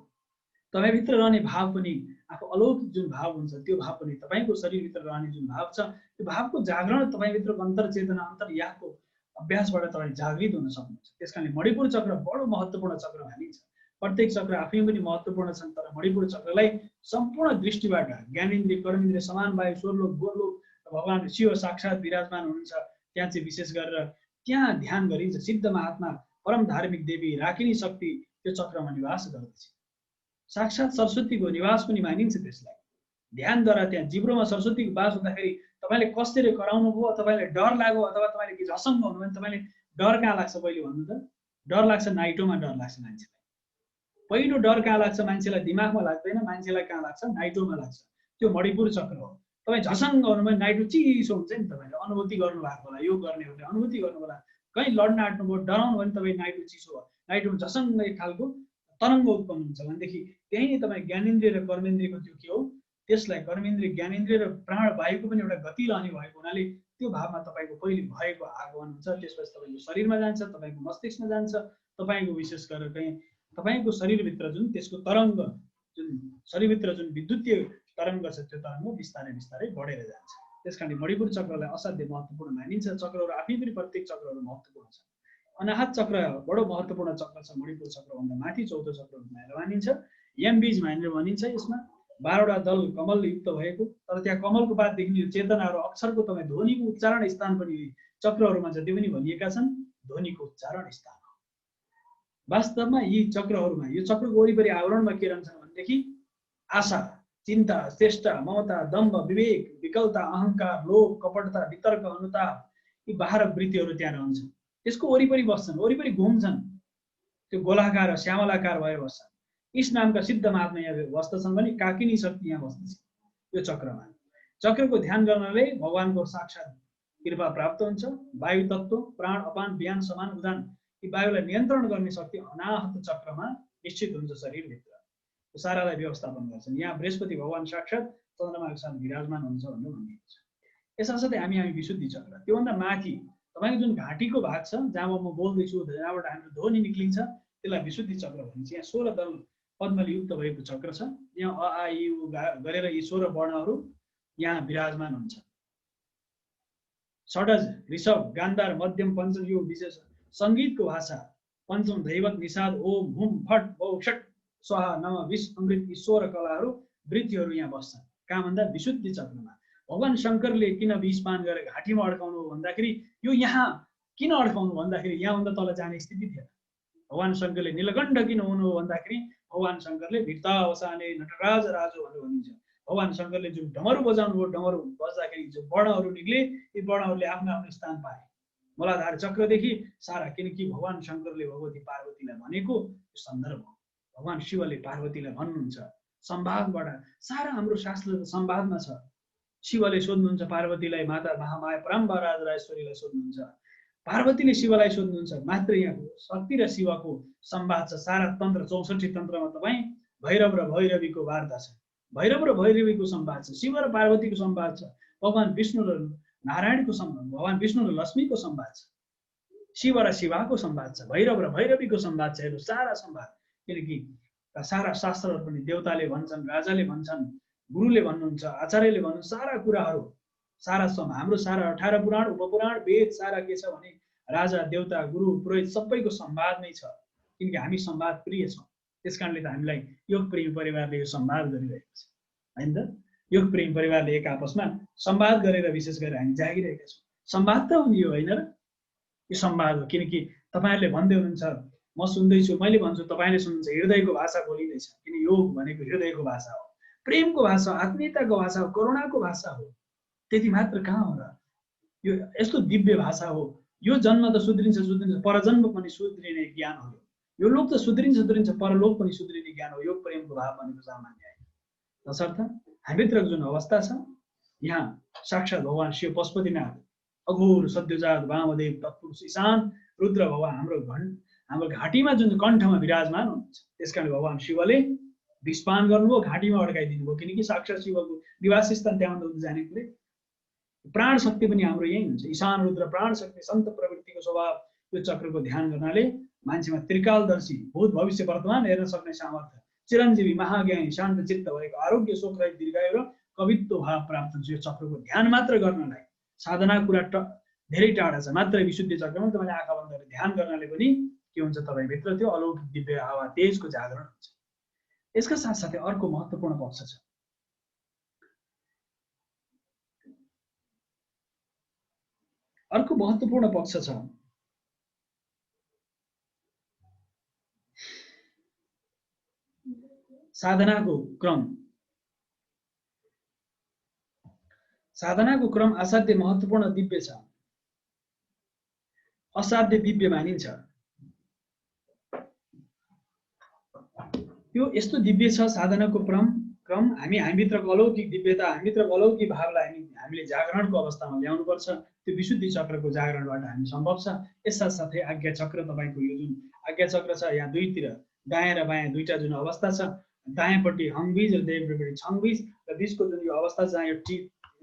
तपाईँभित्र रहने भाव पनि आफू अलौकिक जुन भाव हुन्छ, त्यो भाव पनि तपाईँको शरीरभित्र रहने जुन भाव छ, त्यो भावको जागरण तपाईँभित्रको अन्तर्चेतना अन्तर्यागको अभ्यासबाट तपाईँ जागृत हुन सक्नुहुन्छ। त्यस कारणले मणिपुर चक्र बडो महत्त्वपूर्ण चक्र मानिन्छ। प्रत्येक चक्र आफैमा पनि महत्त्वपूर्ण छन्, तर मणिपुर चक्रलाई सम्पूर्ण दृष्टिबाट ज्ञानेन्द्रिय कर्मेन्द्रिय समान वायु स्वरलोक गोलोक भगवान शिव साक्षात् विराजमान हुनुहुन्छ। त्यहाँ चाहिँ विशेष गरेर त्यहाँ ध्यान गरिन्छ। सिद्ध महात्मा परम धार्मिक देवी राकिनी शक्ति त्यो चक्रमा निवास गर्दछ। साक्षात् सरस्वतीको निवास पनि मानिन्छ। त्यसलाई ध्यानद्वारा त्यहाँ जिब्रोमा सरस्वतीको वास हुँदाखेरि तपाईँले कसरी कराउनु भयो, तपाईँलाई डर लाग्यो अथवा तपाईँले के झसङ्ग हुनु भने तपाईँले डर कहाँ लाग्छ, पहिले भन्नु त। डर लाग्छ नाइटोमा, डर लाग्छ मान्छेलाई। पहिलो डर कहाँ लाग्छ मान्छेलाई, दिमागमा लाग्दैन, मान्छेलाई कहाँ लाग्छ, नाइटोमा लाग्छ। त्यो मणिपुर चक्र हो। तपाईँ झसङ्ग हुनु भने नाइटो चिसो हुन्छ नि, तपाईँले अनुभूति गर्नु भएको होला, यो गर्ने हो भने अनुभूति गर्नु होला। कहीँ लड्न आँट्नुभयो, डराउनु भने तपाईँ नाइटो चिसो भयो, नाइटोमा झसङ्ग एक खालको तरङ्ग उत्पन्न हुन्छ भनेदेखि त्यही नै तपाईँ ज्ञानेन्द्रिय र कर्मेन्द्रियको त्यो के हो, त्यसलाई कर्मेन्द्रिय ज्ञानेन्द्रिय र प्राण वायुको पनि एउटा गति रहने भएको हुनाले त्यो भावमा तपाईँको पहिले भएको आगमन हुन्छ। त्यसपछि तपाईँको शरीरमा जान्छ, तपाईँको मस्तिष्कमा जान्छ, तपाईँको विशेष गरेर कहीँ तपाईँको शरीरभित्र जुन त्यसको तरङ्ग, जुन शरीरभित्र जुन विद्युतीय तरङ्ग छ, त्यो तरङ्ग बिस्तारै बिस्तारै बढेर जान्छ। त्यस कारणले मणिपुर चक्रलाई असाध्य महत्त्वपूर्ण मानिन्छ। चक्रहरू आफै पनि प्रत्येक चक्रहरू महत्त्वपूर्ण छ। अनाहत चक्र बडो महत्त्वपूर्ण चक्र छ। मणिपुर चक्रभन्दा माथि 14 चक्र भनेर मानिन्छ। यमबीज भनेर भनिन्छ। यसमा 12वटा दल कमलयुक्त भएको, तर त्यहाँ कमलको पात देखिने चेतनाहरू अक्षरको तपाईँ ध्वनिको उच्चारण स्थान पनि चक्रहरूमा जति पनि भनिएका छन्, ध्वनिको उच्चारण स्थान हो। वास्तवमा यी चक्रहरूमा, यो चक्रको वरिपरि आवरणमा के रहन्छन् भनेदेखि आशा, चिन्ता, चेष्टा, ममता, दम्भ, विवेक, विकलता, अहङ्कार, लोभ, कपटता, वितर्क, अनुताप, यी 12 वृत्तिहरू त्यहाँ रहन्छन्। त्यसको वरिपरि बस्छन्, वरिपरि घुम्छन्, त्यो गोलाकार श्यामलाकार भएर बस्छन्। इस नामका सिद्ध महात्मा यहाँ बस्दछन् भने काकिनी शक्ति यहाँ बस्दछ यो चक्रमा। चक्रको ध्यान गर्नाले भगवानको साक्षात् कृपा प्राप्त हुन्छ। वायु तत्त्व, प्राण, अपान, व्यान, समान, उदान, यी वायुलाई नियन्त्रण गर्ने शक्ति अनाहत चक्रमा निश्चित हुन्छ शरीरभित्र। सारालाई व्यवस्थापन गर्छन्। यहाँ बृहस्पति भगवान साक्षात् चन्द्रमाको साथ विराजमान हुन्छ भनेर भनिएको छ। यससाथै हामी विशुद्धि चक्र, त्योभन्दा माथि तपाईँको जुन घाँटीको भाग छ जहाँ म बोल्दैछु, जहाँबाट हाम्रो ध्वनि निक्लिन्छ, त्यसलाई विशुद्धि चक्र भनिन्छ। यहाँ 16 दल पद्मले युक्त भएको चक्र छ। यहाँ अ आ इ उ गरेर यी 16 वर्णहरू यहाँ विराजमान हुन्छ। षडज, ऋषभ, गान्धार, मध्यम, पञ्चम यो विशेष सङ्गीतको भाषा। पञ्चम दैवत, निषाद, ओम, हुम, फट, बौ, षट, स्वाहा, नम, विष, अमृत, यी 16 कलाहरू वृत्तिहरू यहाँ बस्छन्। कहाँ भन्दा विशुद्धि चक्रमा। भगवान शङ्करले किन विष पान गरेर घाँटीमा अड्काउनु भन्दाखेरि यो यहाँ किन अड्काउनु भन्दाखेरि यहाँभन्दा तल जाने स्थिति थिएन। भगवान शङ्करले नीलकण्ठ किन हुनु हो भन्दाखेरि भगवान शङ्करले भित्तावसाने नटराज राजो भनेर भनिन्छ। भगवान शङ्करले जुन डमरू बजाउनु हो, डमरू बज्दाखेरि जो वर्णहरू निक्ले, यी वर्णहरूले आफ्नो आफ्नो स्थान पाए मूलाधार चक्रदेखि सारा। किनकि भगवान शङ्करले भगवती पार्वतीलाई भनेको सन्दर्भ हो। भगवान शिवले पार्वतीलाई भन्नुहुन्छ संवादबाट। सारा हाम्रो शास्त्र संवादमा छ। शिवले सोध्नुहुन्छ पार्वतीलाई, माता महामाया परम्बा राजराजेश्वरीलाई सोध्नुहुन्छ, पार्वतीले शिवलाई सोध्नुहुन्छ। मात्र यहाँ शक्ति र शिवको संवाद छ। सारा तन्त्र 64 तन्त्रमा तपाईँ भैरव र भैरवीको वार्ता छ। भैरव र भैरवीको संवाद छ। शिव र पार्वतीको संवाद छ। भगवान विष्णु र नारायणको संवाद, भगवान विष्णु र लक्ष्मीको संवाद छ। शिव र शिवाको संवाद छ। भैरव र भैरवीको संवाद छ। हेर्नु सारा संवाद। किनकि सारा शास्त्रहरू पनि देवताले भन्छन्, राजाले भन्छन्, गुरुले भन्नुहुन्छ, आचार्यले भन्नुहुन्छ, सारा कुराहरू सारा हाम्रो सारा 18 पुराण, उपपुराण, वेद सारा के छ भने राजा, देवता, गुरु, पुरोहित सबैको संवाद नै छ। किनकि हामी संवाद प्रिय छौँ। त्यस कारणले त हामीलाई योग प्रेमी परिवारले यो संवाद गरिरहेको छ हैन त। योग प्रेमी परिवारले एक आपसमा संवाद गरेर विशेष गरेर हामी जागिरहेका छौँ। संवाद त हो नि यो, होइन र? यो संवाद हो। किनकि तपाईँहरूले भन्दै हुनुहुन्छ, म सुन्दैछु, मैले भन्छु, तपाईँले सुन्नुहुन्छ, हृदयको भाषा बोलिँदैछ। किन योग भनेको हृदयको भाषा हो, प्रेमको भाषा, आत्मीयताको भाषा हो, करुणाको भाषा हो। त्यति मात्र कहाँ हो र? यो यस्तो दिव्य भाषा हो। यो जन्म त सुध्रिन्छ, परजन्म पनि सुध्रिने ज्ञान हो। यो लोक त सुध्रिन्छ, परलोक पनि सुध्रिने ज्ञान हो। योग प्रेमको भाव भनेको सामान्य होइन। तसर्थ हामीभित्रको जुन अवस्था छ, यहाँ साक्षात् भगवान शिव, पशुपतिनाथ, अघोर, सद्योजात, वामदेव, तत्पुरुष, ईशान, रुद्र भगवान हाम्रो घाँटीमा जुन कण्ठमा विराजमान हुनुहुन्छ। त्यसकारण भगवान शिवले विषपान गर्नुभयो, घाँटीमा अड्काइदिनु भयो। किनकि साक्षात् शिवको निवास स्थान त्यहाँ जाने कुरै। प्राण शक्ति पनि हाम्रो यही हुन्छ। ईशान, रुद्र, प्राण शक्ति, सन्त प्रवृत्तिको स्वभाव। यो चक्रको ध्यान गर्नाले मान्छेमा त्रिकालदर्शी, भूत, भविष्य, वर्तमान हेर्न सक्ने सामर्थ्य, चिरञ्जीवी, महाज्ञानी, शान्त चित्त भएको, आरोग्य, शोक रहित, दीर्घायु र कवित्व भाव प्राप्त हुन्छ। यो चक्रको ध्यान मात्र गर्नलाई साधना कुरा धेरै टाढा छ। मात्र विशुद्धि चक्रमा तपाईँले आँखा बन्द गरेर ध्यान गर्नाले पनि के हुन्छ, तपाईँभित्र त्यो अलौकिक दिव्य हावा तेजको जागरण हुन्छ। यसका साथसाथै अर्को महत्त्वपूर्ण पक्ष छ। अर्को महत्त्वपूर्ण पक्ष छ साधनाको क्रम। साधनाको क्रम असाध्य महत्त्वपूर्ण दिव्य छ। असाध्य दिव्य मानिन्छ। यो यस्तो दिव्य छ साधनाको क्रम। हामीभित्रको अलौकिक दिव्यता, हामीभित्रको अलौकिक भावलाई हामीले जागरणको अवस्थामा ल्याउनुपर्छ। त्यो विशुद्धि चक्रको जागरणबाट हामी सम्भव छ। यस साथसाथै आज्ञा चक्र, तपाईँको यो जुन आज्ञा चक्र छ, यहाँ दुईतिर दायाँ र बायाँ दुईटा जुन अवस्था छ, दायाँपट्टि हङबीज र देब्रेपट्टि छङबीज र बिचको जुन यो अवस्था छ, यहाँ यो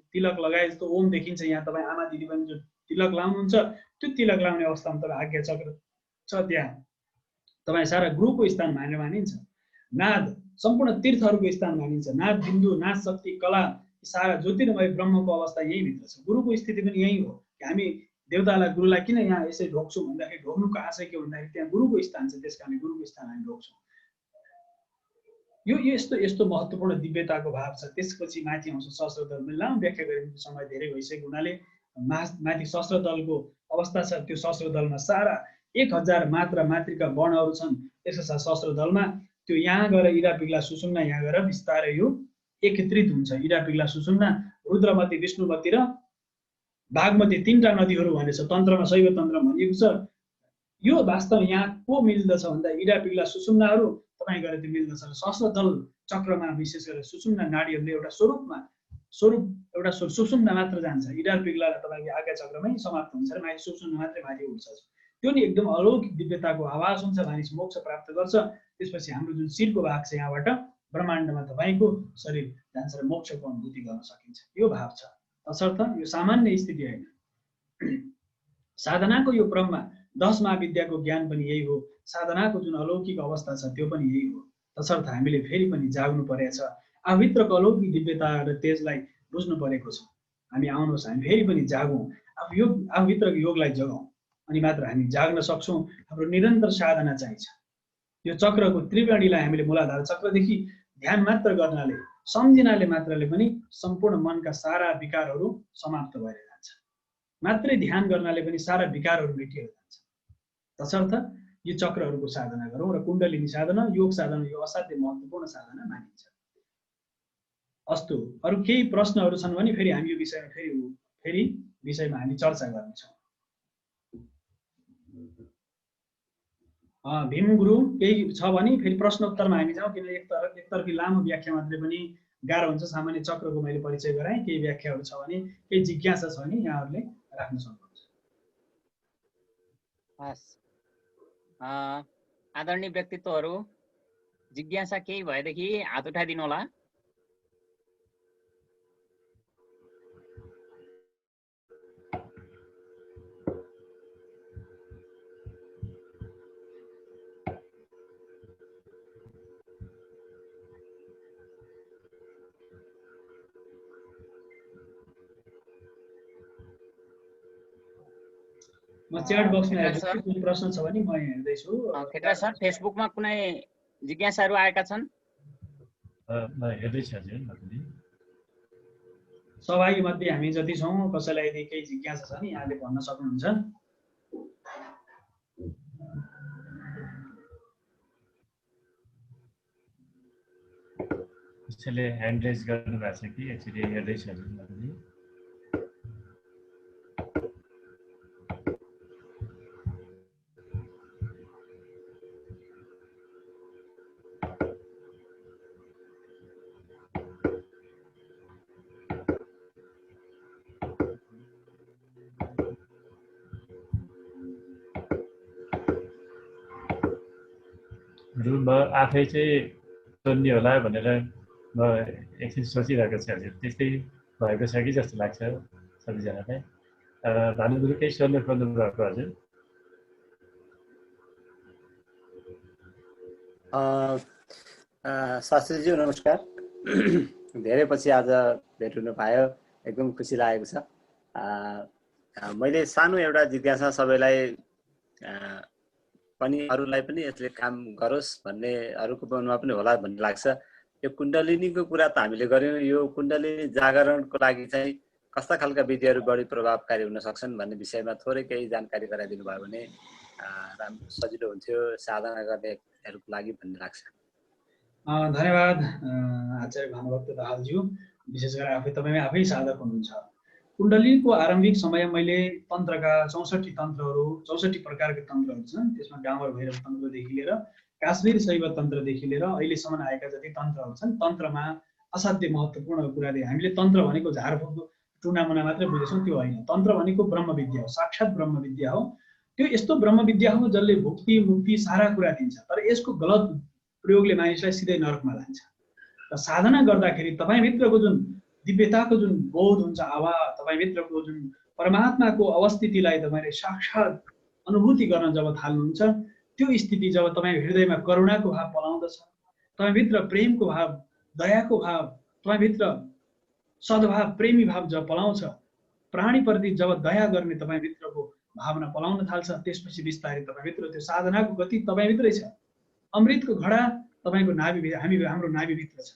तिलक लगाए जस्तो ओम देखिन्छ। यहाँ तपाईँ आमा दिदी पनि जुन तिलक लाउनुहुन्छ, त्यो तिलक लाउने अवस्थामा तपाईँ आज्ञा चक्र छ, त्यहाँ तपाईँ सारा गुरुको स्थान भनेर मानिन्छ। नाद सम्पूर्ण तीर्थहरूको स्थान मानिन्छ। नाद बिन्दु, नाद शक्ति, कला, सारा ज्योतिर्मय ब्रह्मको अवस्था यही भित्र छ। गुरुको स्थिति पनि यही हो। हामी देवतालाई, गुरुलाई किन यहाँ यसै ढोक्छौँ भन्दाखेरि ढोक्नुको आशय के भन्दाखेरि त्यहाँ गुरुको स्थान छ। त्यसकारण गुरुको स्थान हामी ढोक्छौँ। यो यस्तो महत्त्वपूर्ण दिव्यताको भाव छ। त्यसपछि माथि आउँछ सहस्त्रदल। मैले लामो व्याख्या गरेको समय धेरै भइसकेको हुनाले माथि सहस्त्रदलको अवस्था छ। त्यो सहस्त्रदलमा सारा 1000 मात्रा मातृका वर्णहरू छन्। त्यसका साथ सहस्त्रदलमा त्यो यहाँ गएर इरा पिग्ला सुषुम्ना, यहाँ गएर बिस्तारै यो एकत्रित हुन्छ। इरा पिग्ला सुषुम्ना, रुद्रमती, विष्णुमती र बागमती 3टा नदीहरू भनेछ। तन्त्रमा, शैव तन्त्रमा भनिएको छ। यो वास्तव यहाँ को मिल्दछ भन्दा इरा पिग्ला सुषुम्नाहरू तपाईँ गरेर त्यो मिल्दछ। सहस्त्रदल चक्रमा विशेष गरेर सुषुम्ना नाडीहरूले एउटा एउटा सुषुम्ना मात्र जान्छ। इरा पिग्लालाई तपाईँको आज्ञा चक्रमै समाप्त हुन्छ र माथि सुषुम्ना मात्रै माथि उठ्छ। त्यो नि एकदम अलौकिक दिव्यताको आवाज हुन्छ। मानिस मोक्ष प्राप्त गर्छ। त्यसपछि हाम्रो जुन शिरको भाग छ, यहाँबाट ब्रह्माण्डमा तपाईँको शरीर जान्छ र मोक्षको अनुभूति गर्न सकिन्छ। यो भाव छ। तसर्थ यो सामान्य स्थिति होइन। साधनाको यो क्रममा 10 महाविद्याको ज्ञान पनि यही हो। साधनाको जुन अलौकिक अवस्था छ त्यो पनि यही हो। तसर्थ हामीले फेरि पनि जाग्नु परेको छ। आफूभित्रको अलौकिक दिव्यता र तेजलाई बुझ्नु परेको छ। हामी आउनुहोस्, हामी फेरि पनि जागौँ, आफूभित्रको योगलाई जगाउँ, अनि मात्र हामी जाग्न सक्छौँ। हाम्रो निरन्तर साधना चाहिन्छ। यो चक्रको त्रिवेणीलाई हामीले मूलाधार चक्रदेखि ध्यान मात्र गर्नाले, सम्झिनाले मात्रले पनि सम्पूर्ण मनका सारा विकारहरू समाप्त भएर जान्छ। मात्रै ध्यान गर्नाले पनि सारा विकारहरू मेटिएर जान्छ। तसर्थ यो चक्रहरूको साधना गरौँ र कुण्डलिनी साधना, योग साधना यो असाध्यै महत्त्वपूर्ण साधना मानिन्छ। अस्तु, अरू केही प्रश्नहरू छन् भने फेरि हामी यो विषयमा फेरि विषयमा हामी चर्चा गर्नेछौँ। भीम गुरु केही छ भने फेरि प्रश्नोत्तरमा हामी जाउँ, किन एकतर्फी लामो व्याख्या मात्रै पनि गाह्रो हुन्छ। सामान्य चक्रको मैले परिचय गराएँ। केही व्याख्याहरू छ भने, केही जिज्ञासा छ भने यहाँहरूले राख्न सक्नुहुन्छ। हस्, आदरणीय व्यक्तित्वहरू, जिज्ञासा केही भएदेखि हात उठाइदिनु होला। म च्याट बक्समा हेर्छु, कुनै प्रश्न छ भने म हेर्दैछु। खेतरा सर, फेसबुकमा कुनै जिज्ञासाहरू आएका छन्? सहभागी मध्ये हामी जति छौँ, कसैलाई यदि केही जिज्ञासा छ भने यहाँले भन्न सक्नुहुन्छ। कसैले ह्यान्ड रेज गर्नुभएको छ कि एक्चुअली हेर्दैछु। म आफै चाहिँ सोध्ने होला भनेर म एकछिन सोचिरहेको छु। हजुर, त्यस्तै भएको छ कि जस्तो लाग्छ सबैजनालाई। भानुगुरु केही सोध्नु खोज्नु भएको? हजुर, शास्त्रीज्यू नमस्कार। धेरै पछि आज भेट हुन पायो, एकदम खुसी लागेको छ। मैले सानो एउटा जिज्ञासा सबैलाई पनि, अरूलाई पनि यसले काम गरोस् भन्ने, अरूको मनमा पनि होला भन्ने लाग्छ। यो कुण्डलिनीको कुरा त हामीले गऱ्यौँ। यो कुण्डलिनी जागरणको लागि चाहिँ कस्ता खालका विधिहरू बढी प्रभावकारी हुन सक्छन् भन्ने विषयमा थोरै केही जानकारी गराइदिनु भयो भने सजिलो हुन्थ्यो साधना गर्नेहरूको लागि भन्ने लाग्छ। धन्यवाद आचार्य भानुभक्त दाहालज्यू। विशेष गरेर आफै साधक हुनुहुन्छ। कुण्डलीको आरम्भिक समय मैले तन्त्रका 64 तन्त्रहरू, 64 प्रकारका तन्त्रहरू छन्। त्यसमा डामर भैरव तन्त्रदेखि लिएर काश्मीर शैव तन्त्रदेखि लिएर अहिलेसम्म आएका जति तन्त्रहरू छन्, तन्त्रमा असाध्यै महत्त्वपूर्ण कुराले हामीले तन्त्र भनेको झारफुक टुनामुना मात्रै बुझेछौँ, त्यो होइन। तन्त्र भनेको ब्रह्मविद्या हो, साक्षात् ब्रह्मविद्या हो। त्यो यस्तो ब्रह्मविद्या हो जसले भुक्ति मुक्ति सारा कुरा दिन्छ, तर यसको गलत प्रयोगले मानिसलाई सिधै नरकमा लान्छ। र साधना गर्दाखेरि तपाईँभित्रको जुन दिव्यताको जुन बोध हुन्छ, आवाज, तपाईँभित्रको जुन परमात्माको अवस्थितिलाई तपाईँले साक्षात् अनुभूति गर्न जब थाल्नुहुन्छ, त्यो स्थिति जब तपाईँ हृदयमा करुणाको भाव पलाउँदछ, तपाईँभित्र प्रेमको भाव, दयाको भाव, तपाईँभित्र सद्भाव, प्रेमी भाव जब पलाउँछ, प्राणीप्रति जब दया गर्ने तपाईँभित्रको भावना पलाउन थाल्छ, त्यसपछि बिस्तारै तपाईँभित्र त्यो साधनाको गति तपाईँभित्रै छ। अमृतको घडा तपाईँको नाभि, हाम्रो नाभिभित्र छ।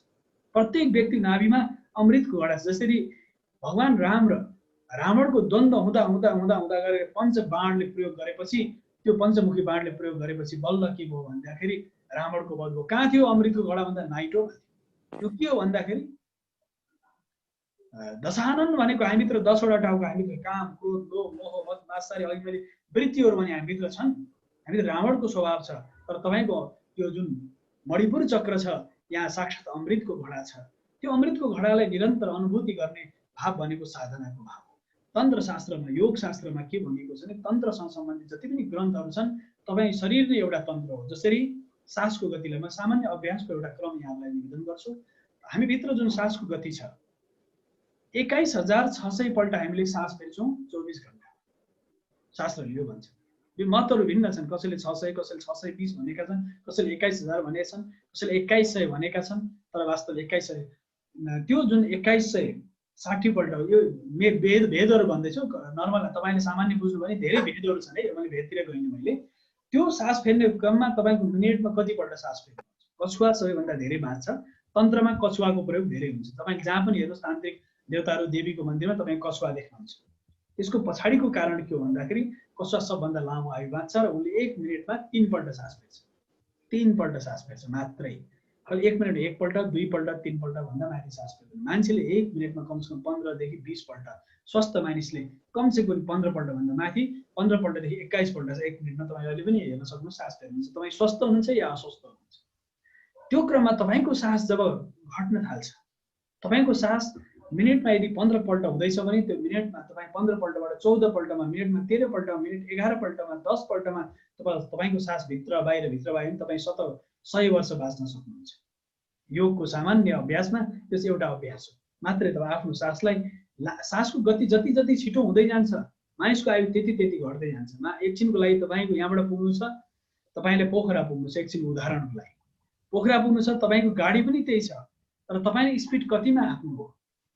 प्रत्येक व्यक्ति नाभिमा अमृतको घडा छ। जसरी भगवान राम र रावणको द्वन्द्व हुँदा हुँदा हुँदा हुँदा गरेर पञ्च बाणले प्रयोग गरेपछि, त्यो पञ्चमुखी बाणले प्रयोग गरेपछि बल्ल के भयो भन्दाखेरि रावणको वध भयो। कहाँ थियो अमृतको घडा भन्दा नाइटोमा थियो। यो के हो भन्दाखेरि दशानन भनेको हामीभित्र 10 वटा टाउको, हामीभित्र काम, क्रोध, लोभ, मोह, मद, मात्सर्य, अघि मैले वृत्तिहरू भने हामीभित्र छन्। हामीभित्र रावणको स्वभाव छ। तर तपाईँको त्यो जुन मणिपुर चक्र छ, यहाँ साक्षात् अमृतको घडा छ। त्यो अमृतको घडालाई निरन्तर अनुभूति गर्ने भाव भनेको साधनाको भाव हो। तन्त्र शास्त्रमा, योग शास्त्रमा के भनिएको छ भने, तन्त्रसँग सम्बन्धित जति पनि ग्रन्थहरू छन्, तपाईँ शरीर नै एउटा तन्त्र हो। जसरी सासको गतिलाई म सामान्य अभ्यासको एउटा क्रम यहाँलाई निवेदन गर्छु। हामीभित्र जुन सासको गति छ 21,600 पल्ट हामीले सास फेर्छौँ 24 घण्टा। शास्त्रले यो भन्छ। यो मतहरू भिन्न छन्, कसैले 600 कसैले 620 भनेका छन्, कसैले 21,000 भनेका छन्, कसैले 2100 भनेका छन्, तर वास्तव 2100 त्यो जुन 2160 पल्ट यो भेदहरू भन्दैछु। नर्मल तपाईँले सामान्य बुझ्नु भने धेरै भेदहरू छन् है, मैले भेदतिर गइनँ। मैले त्यो सास फेर्ने क्रममा तपाईँको मिनेटमा कतिपल्ट सास फेर्नुहुन्छ। कछुवा सबैभन्दा धेरै बाँच्छ, तन्त्रमा कछुवाको प्रयोग धेरै हुन्छ। तपाईँ जहाँ पनि हेर्नुहोस् तान्त्रिक देवताहरू देवीको मन्दिरमा तपाईँ कछुवा देख्नुहुन्छ। यसको पछाडिको कारण के हो भन्दाखेरि कछुवा सबभन्दा लामो आयु बाँच्छ र उसले 1 मिनेटमा 3 पल्ट सास फेर्छ। 3 पल्ट सास फेर्छ मात्रै। अब 1 मिनेट 1 पल्ट 2 पल्ट 3 पल्ट भन्दा माथि सास फेर्दैन। मान्छेले 1 मिनेटमा कमसेकम 15 देखि 20 पल्ट, स्वस्थ मानिसले कमसेकम 15 पल्ट भन्दा माथि 15 पल्टदेखि 21 पल्ट 1 मिनेटमा तपाईँ अहिले पनि हेर्न सक्नुहुन्छ सास फेर्नुहुन्छ। तपाईँ स्वस्थ हुनुहुन्छ या अस्वस्थ हुनुहुन्छ। त्यो क्रममा तपाईँको सास जब घट्न थाल्छ, तपाईँको सास मिनेटमा यदि 15 पल्ट हुँदैछ भने त्यो मिनेटमा तपाईँ 15 पल्टबाट 14 पल्टमा, मिनेटमा 13 पल्टमा, मिनेट 11 पल्टमा, 10 पल्टमा तपाईँको सास भित्र बाहिर भने तपाईँ 100 वर्ष बाँच्न सक्नुहुन्छ। योगको सामान्य अभ्यासमा त्यो चाहिँ एउटा अभ्यास हो मात्रै। तपाईँ आफ्नो सासको गति जति जति छिटो हुँदै जान्छ मानिसको आयु त्यति त्यति घट्दै जान्छ। एकछिनको लागि तपाईँको यहाँबाट पुग्नु छ, तपाईँले पोखरा पुग्नु छ। एकछिन उदाहरणको लागि पोखरा पुग्नु छ, तपाईँको गाडी पनि त्यही छ, तर तपाईँले स्पिड कतिमा आफुभयो?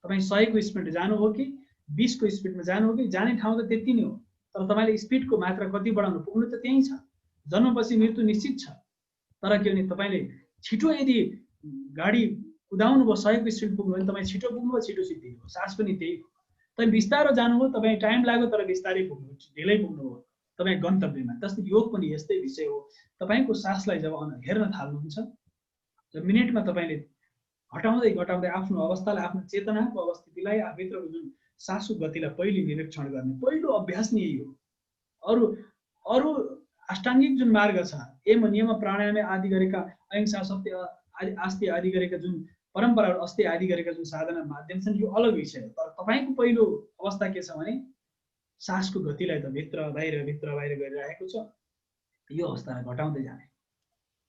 तपाईँ 100 को स्पिड जानुभयो कि 20 को स्पिडमा जानुभयो कि? जाने ठाउँ त त्यति नै हो, तर तपाईँले स्पिडको मात्रा कति बढाउनु पुग्नु त त्यही छ। जन्मपछि मृत्यु निश्चित छ, तर के भने तपाईँले छिटो यदि गाडी कुदाउनु भयो 100 को स्पिड पुग्नु भने तपाईँ छिटो पुग्नुभयो, छिटो सिद्धिनुभयो। सास पनि त्यही हो। तपाईँ बिस्तारो जानुभयो, तपाईँ टाइम लाग्यो तर बिस्तारै पुग्नुभयो, ढिलै पुग्नुभयो तपाईँ गन्तव्यमा। जस्तै योग पनि यस्तै विषय हो। तपाईँको सासलाई जब हेर्न थाल्नुहुन्छ, जब मिनेटमा तपाईँले घटाउँदै घटाउँदै आफ्नो अवस्थालाई, आफ्नो चेतनाको अवस्थितिलाई, आफूभित्रको जुन सासको गतिलाई पहिले निरीक्षण गर्ने पहिलो अभ्यास नै यही हो। अरू अष्टाङ्गिक जुन मार्ग छ, यम नियम प्राणायाम आदि गरेका, अहिंसा सत्य आस्ति आदि गरेका जुन परम्पराहरू अस्ति आदि गरेका जुन साधना माध्यम छन्, यो अलग विषय हो। तर तपाईँको पहिलो अवस्था के छ भने सासको गतिलाई त भित्र बाहिर गरिरहेको छ। यो अवस्थालाई घटाउँदै जाने।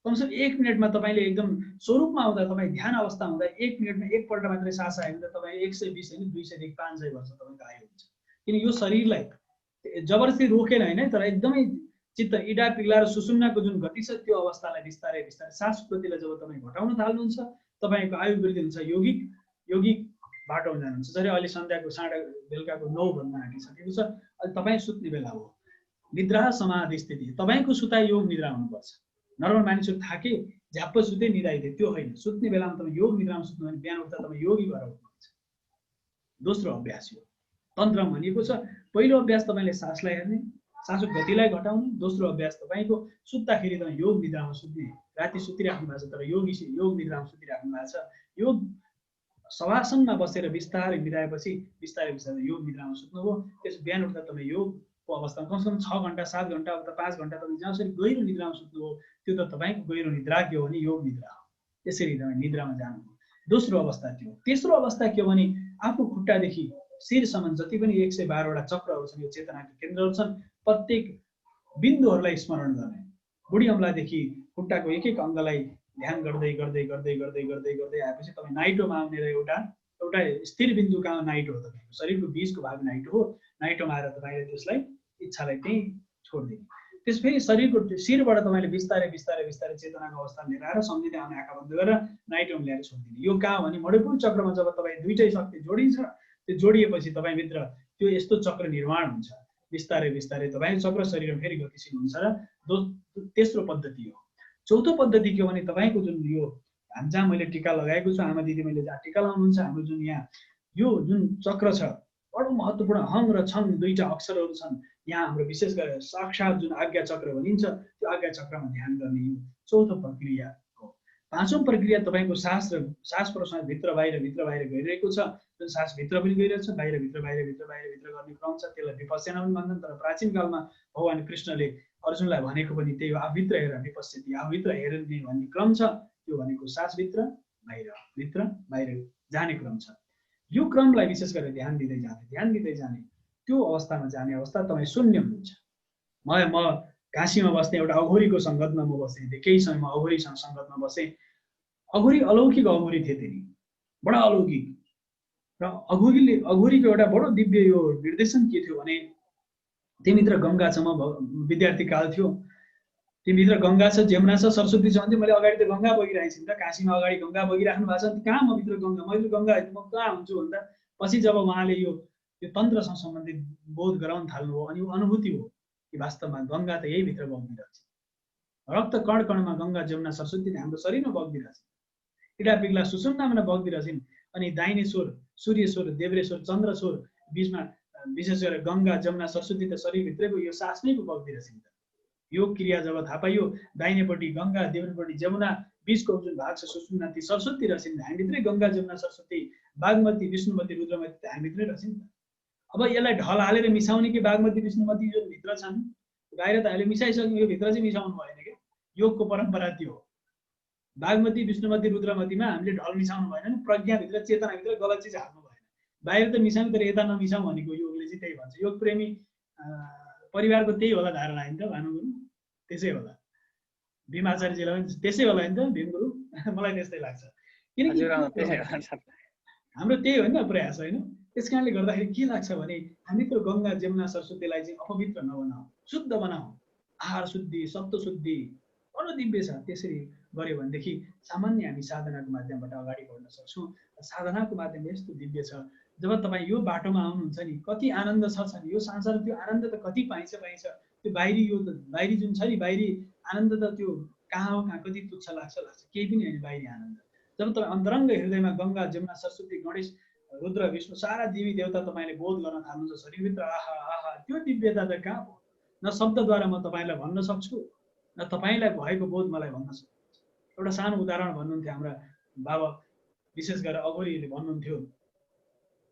कमसेकम 1 मिनेटमा तपाईँले एकदम स्वरूपमा आउँदा, तपाईँ ध्यान अवस्था हुँदा 1 मिनेटमा 1 पल्ट मात्रै सास आयो भने त तपाईँ 120 होइन 200 देखि 500 वर्ष तपाईँको आयु हुन्छ। किन यो शरीरलाई जबरजस्ती रोकेन होइन, तर एकदमै चित्त इडा पिग्ला र सुसुम्नाको जुन गति छ त्यो अवस्थालाई बिस्तारै बिस्तारै सासको गतिलाई जब तपाईँ घटाउन थाल्नुहुन्छ, तपाईँको आयु वृद्धि हुन्छ, यौगिक बाटोमा जानुहुन्छ। जसरी अहिले सन्ध्याको 8:30 बेलुकाको 9 भन्न आँटिसकेको छ, अहिले तपाईँ सुत्ने बेला हो। निद्रा समाधि स्थिति, तपाईँको सुताइ योग निद्रा हुनुपर्छ। नर्मल मानिसहरू थाके झ्याप्प सुते निदाइदिए, त्यो होइन। सुत्ने बेलामा तपाईँ योग निद्रामा सुत्नु भने बिहान उठ्दा तपाईँ योगी भएर उठ्नुहुन्छ। दोस्रो अभ्यास हो तन्त्र भनिएको छ। पहिलो अभ्यास तपाईँले सासलाई हेर्ने, सासको गतिलाई घटाउने। दोस्रो अभ्यास तपाईँको सुत्दाखेरि तपाईँ योग निद्रामा सुत्ने। राति सुतिराख्नु भएको छ तर योग निद्रामा सुतिराख्नु भएको छ। योग शवासनमा बसेर बिस्तारै निदाएपछि बिस्तारै योग निद्रामा सुत्नुभयो। त्यस बिहान उठ्दा तपाईँ योगको अवस्थामा कमसेकम 6 घन्टा 7 घन्टा अथवा 5 घन्टा तपाईँ जसरी गहिरो निद्रामा सुत्नुभयो, त्यो त तपाईँको गहिरो निद्रा के हो भने योग निद्रा हो। त्यसरी तपाईँ निद्रामा जानुभयो। दोस्रो अवस्था त्यो। तेस्रो अवस्था के हो भने आफ्नो खुट्टादेखि शिरसम्म जति पनि 112वटा चक्रहरू छन्, यो चेतनाका केन्द्रहरू छन्, प्रत्येक बिन्दुहरूलाई स्मरण गर्ने। बुढी अम्लादेखि खुट्टाको एक एक अङ्गलाई ध्यान गर्दै गर्दै गर्दै गर्दै गर्दै गर्दै आएपछि तपाईँ नाइटोमा आउने र एउटा स्थिर बिन्दु कहाँ नाइटो हो, तपाईँको शरीरको बीचको भाग नाइटो हो। नाइटोमा आएर तपाईँले त्यसलाई इच्छालाई त्यहीँ छोडिदिने। त्यस फेरि शरीरको शिरबाट तपाईँले बिस्तारै बिस्तारै बिस्तारै चेतनाको अवस्था लिएर आएर सम्झिँदै आउने आँखा बन्द गरेर नाइटोमा ल्याएर छोडिदिने। यो कहाँ भने मणिपुर चक्रमा जब तपाईँ दुईटै शक्ति जोडिन्छ, त्यो जोडिएपछि तपाईँभित्र त्यो यस्तो चक्र निर्माण हुन्छ। बिस्तारै बिस्तारै तपाईँको चक्र शरीरमा फेरि गतिशील हुन्छ र तेस्रो पद्धति हो। चौथो पद्धति के हो भने तपाईँको जुन यो जहाँ मैले टिका लगाएको छु, आमा दिदी मैले जहाँ टिका लगाउनुहुन्छ, हाम्रो जुन यहाँ यो जुन चक्र छ बडो महत्त्वपूर्ण, हङ र छङ दुईटा अक्षरहरू छन्। यहाँ हाम्रो विशेष गरेर साक्षात जुन आज्ञा चक्र भनिन्छ, त्यो आज्ञा चक्रमा ध्यान गर्ने यो चौथो प्रक्रिया हो। पाँचौं प्रक्रिया तपाईँको सास प्रश्वास भित्र बाहिर गइरहेको छ। जुन सास भित्र पनि गइरहेको छ, बाहिर भित्र गर्ने क्रम छ, त्यसलाई विपश्यना पनि भन्छन्। तर प्राचीन कालमा भगवान कृष्णले अर्जुनलाई भनेको पनि त्यही हो, आफूभित्र हेर विपश्यति, आफूभित्र हेर्ने भन्ने क्रम छ। त्यो भनेको सासभित्र बाहिर जाने क्रम छ। यो क्रमलाई विशेष गरेर ध्यान दिँदै जाने त्यो अवस्थामा जाने अवस्था तपाईँ शून्य हुनुहुन्छ। म काशीमा बस्ने एउटा अघोरीको सङ्गतमा म बसेँ थिएँ, केही समयमा अघोरीसँग सङ्गतमा बसेँ। अघोरी अलौकिक अघोरी थिए तिनी, बडा अलौकिक। र अघोरीको एउटा बडो दिव्य यो निर्देशन के थियो भने तिमीभित्र गङ्गा छ, म विद्यार्थी काल थियो, तिमीभित्र गङ्गा छ, जमुना छ, सरस्वती छ भने मैले अगाडि त गङ्गा बगिरहेको छु नि त, काशीमा अगाडि गङ्गा बगिराख्नु भएको छ, कहाँ म भित्र गङ्गा, मैले गङ्गा होइन म कहाँ हुन्छु भन्दा पछि जब उहाँले यो तन्त्रसँग सम्बन्धित बोध गराउन थाल्नुभयो अनि यो अनुभूति हो कि वास्तवमा गङ्गा त यही भित्र बगिरहेछ। रक्त कण कणमा गङ्गा जमुना सरस्वती हाम्रो शरीरमा बगिरहेछ, इडा पिग्ला सुषुम्नामा बगिरहेछन्। अनि दाहिने स्वर सूर्य स्वर, देव्रे स्वर, चन्द्र स्वर, बिचमा विशेष गरेर गङ्गा जमुना सरस्वती त शरीरभित्रको यो सासमै पो बगिरहेछन्। यो क्रिया जब थाहा पाइयो दाहिनेपट्टि गङ्गा, देब्रेपट्टि जमुना, बिचको जुन भाग छ सुषुम्ना ती सरस्वती रहेछन्, हामीभित्रै गङ्गा जमुना सरस्वती, बागमती विष्णुमती रुद्रमती हामीभित्रै रहेछन्। अब यसलाई ढल हालेर मिसाउने कि बागमती विष्णुमती जुन भित्र छन् बाहिर त हामीले मिसाइसक्यौँ, यो भित्र चाहिँ मिसाउनु भएन क्या, योगको परम्परा त्यो हो। बागमती विष्णुमती रुद्रमतीमा हामीले ढल मिसाउनु भएन नि, प्रज्ञाभित्र चेतनाभित्र गलत चिज हाल्नु भएन। बाहिर त मिसाउनु तर यता नमिसाउँ भनेको योगले चाहिँ त्यही भन्छ। योग प्रेमी परिवारको त्यही होला धारणा होइन त भानुगुरु, त्यसै होला। भीमाचार्यजीलाई पनि त्यसै होला नि त भीमगुरु, मलाई त्यस्तै लाग्छ। किनकि हाम्रो त्यही हो नि त प्रयास होइन। त्यस कारणले गर्दाखेरि के लाग्छ भने हामीभित्र गङ्गा जमुना सरस्वतीलाई चाहिँ अपवित्र नबनाऊ, शुद्ध बनाऊ। आहार शुद्धि, सत्व शुद्धि बडो दिव्य छ। त्यसरी गऱ्यो भनेदेखि सामान्य हामी साधनाको माध्यमबाट अगाडि बढ्न सक्छौँ। साधनाको माध्यम यस्तो दिव्य छ, जब तपाईँ यो बाटोमा आउनुहुन्छ नि कति आनन्द छ नि। यो संसारमा त्यो आनन्द त कति पाइन्छ, त्यो बाहिरी यो त बाहिरी जुन छ नि बाहिरी आनन्द त त्यो कहाँ हो, कहाँ कति तुच्छ लाग्छ, केही पनि होइन बाहिरी आनन्द। जब तपाईँ अन्तरङ्ग हृदयमा गङ्गा जमुना सरस्वती गणेश रुद्र विष्णु सारा देवी देवता तपाईँले बोध गर्न थाल्नुहुन्छ शरीरभित्र, आहा आहा त्यो दिव्यता त कहाँ हो। न शब्दद्वारा म तपाईँलाई भन्न सक्छु, न तपाईँलाई भएको बोध मलाई भन्न सक्छु। एउटा सानो उदाहरण भन्नुहुन्थ्यो हाम्रा बाबा, विशेष गरेर अघोरीले भन्नुहुन्थ्यो,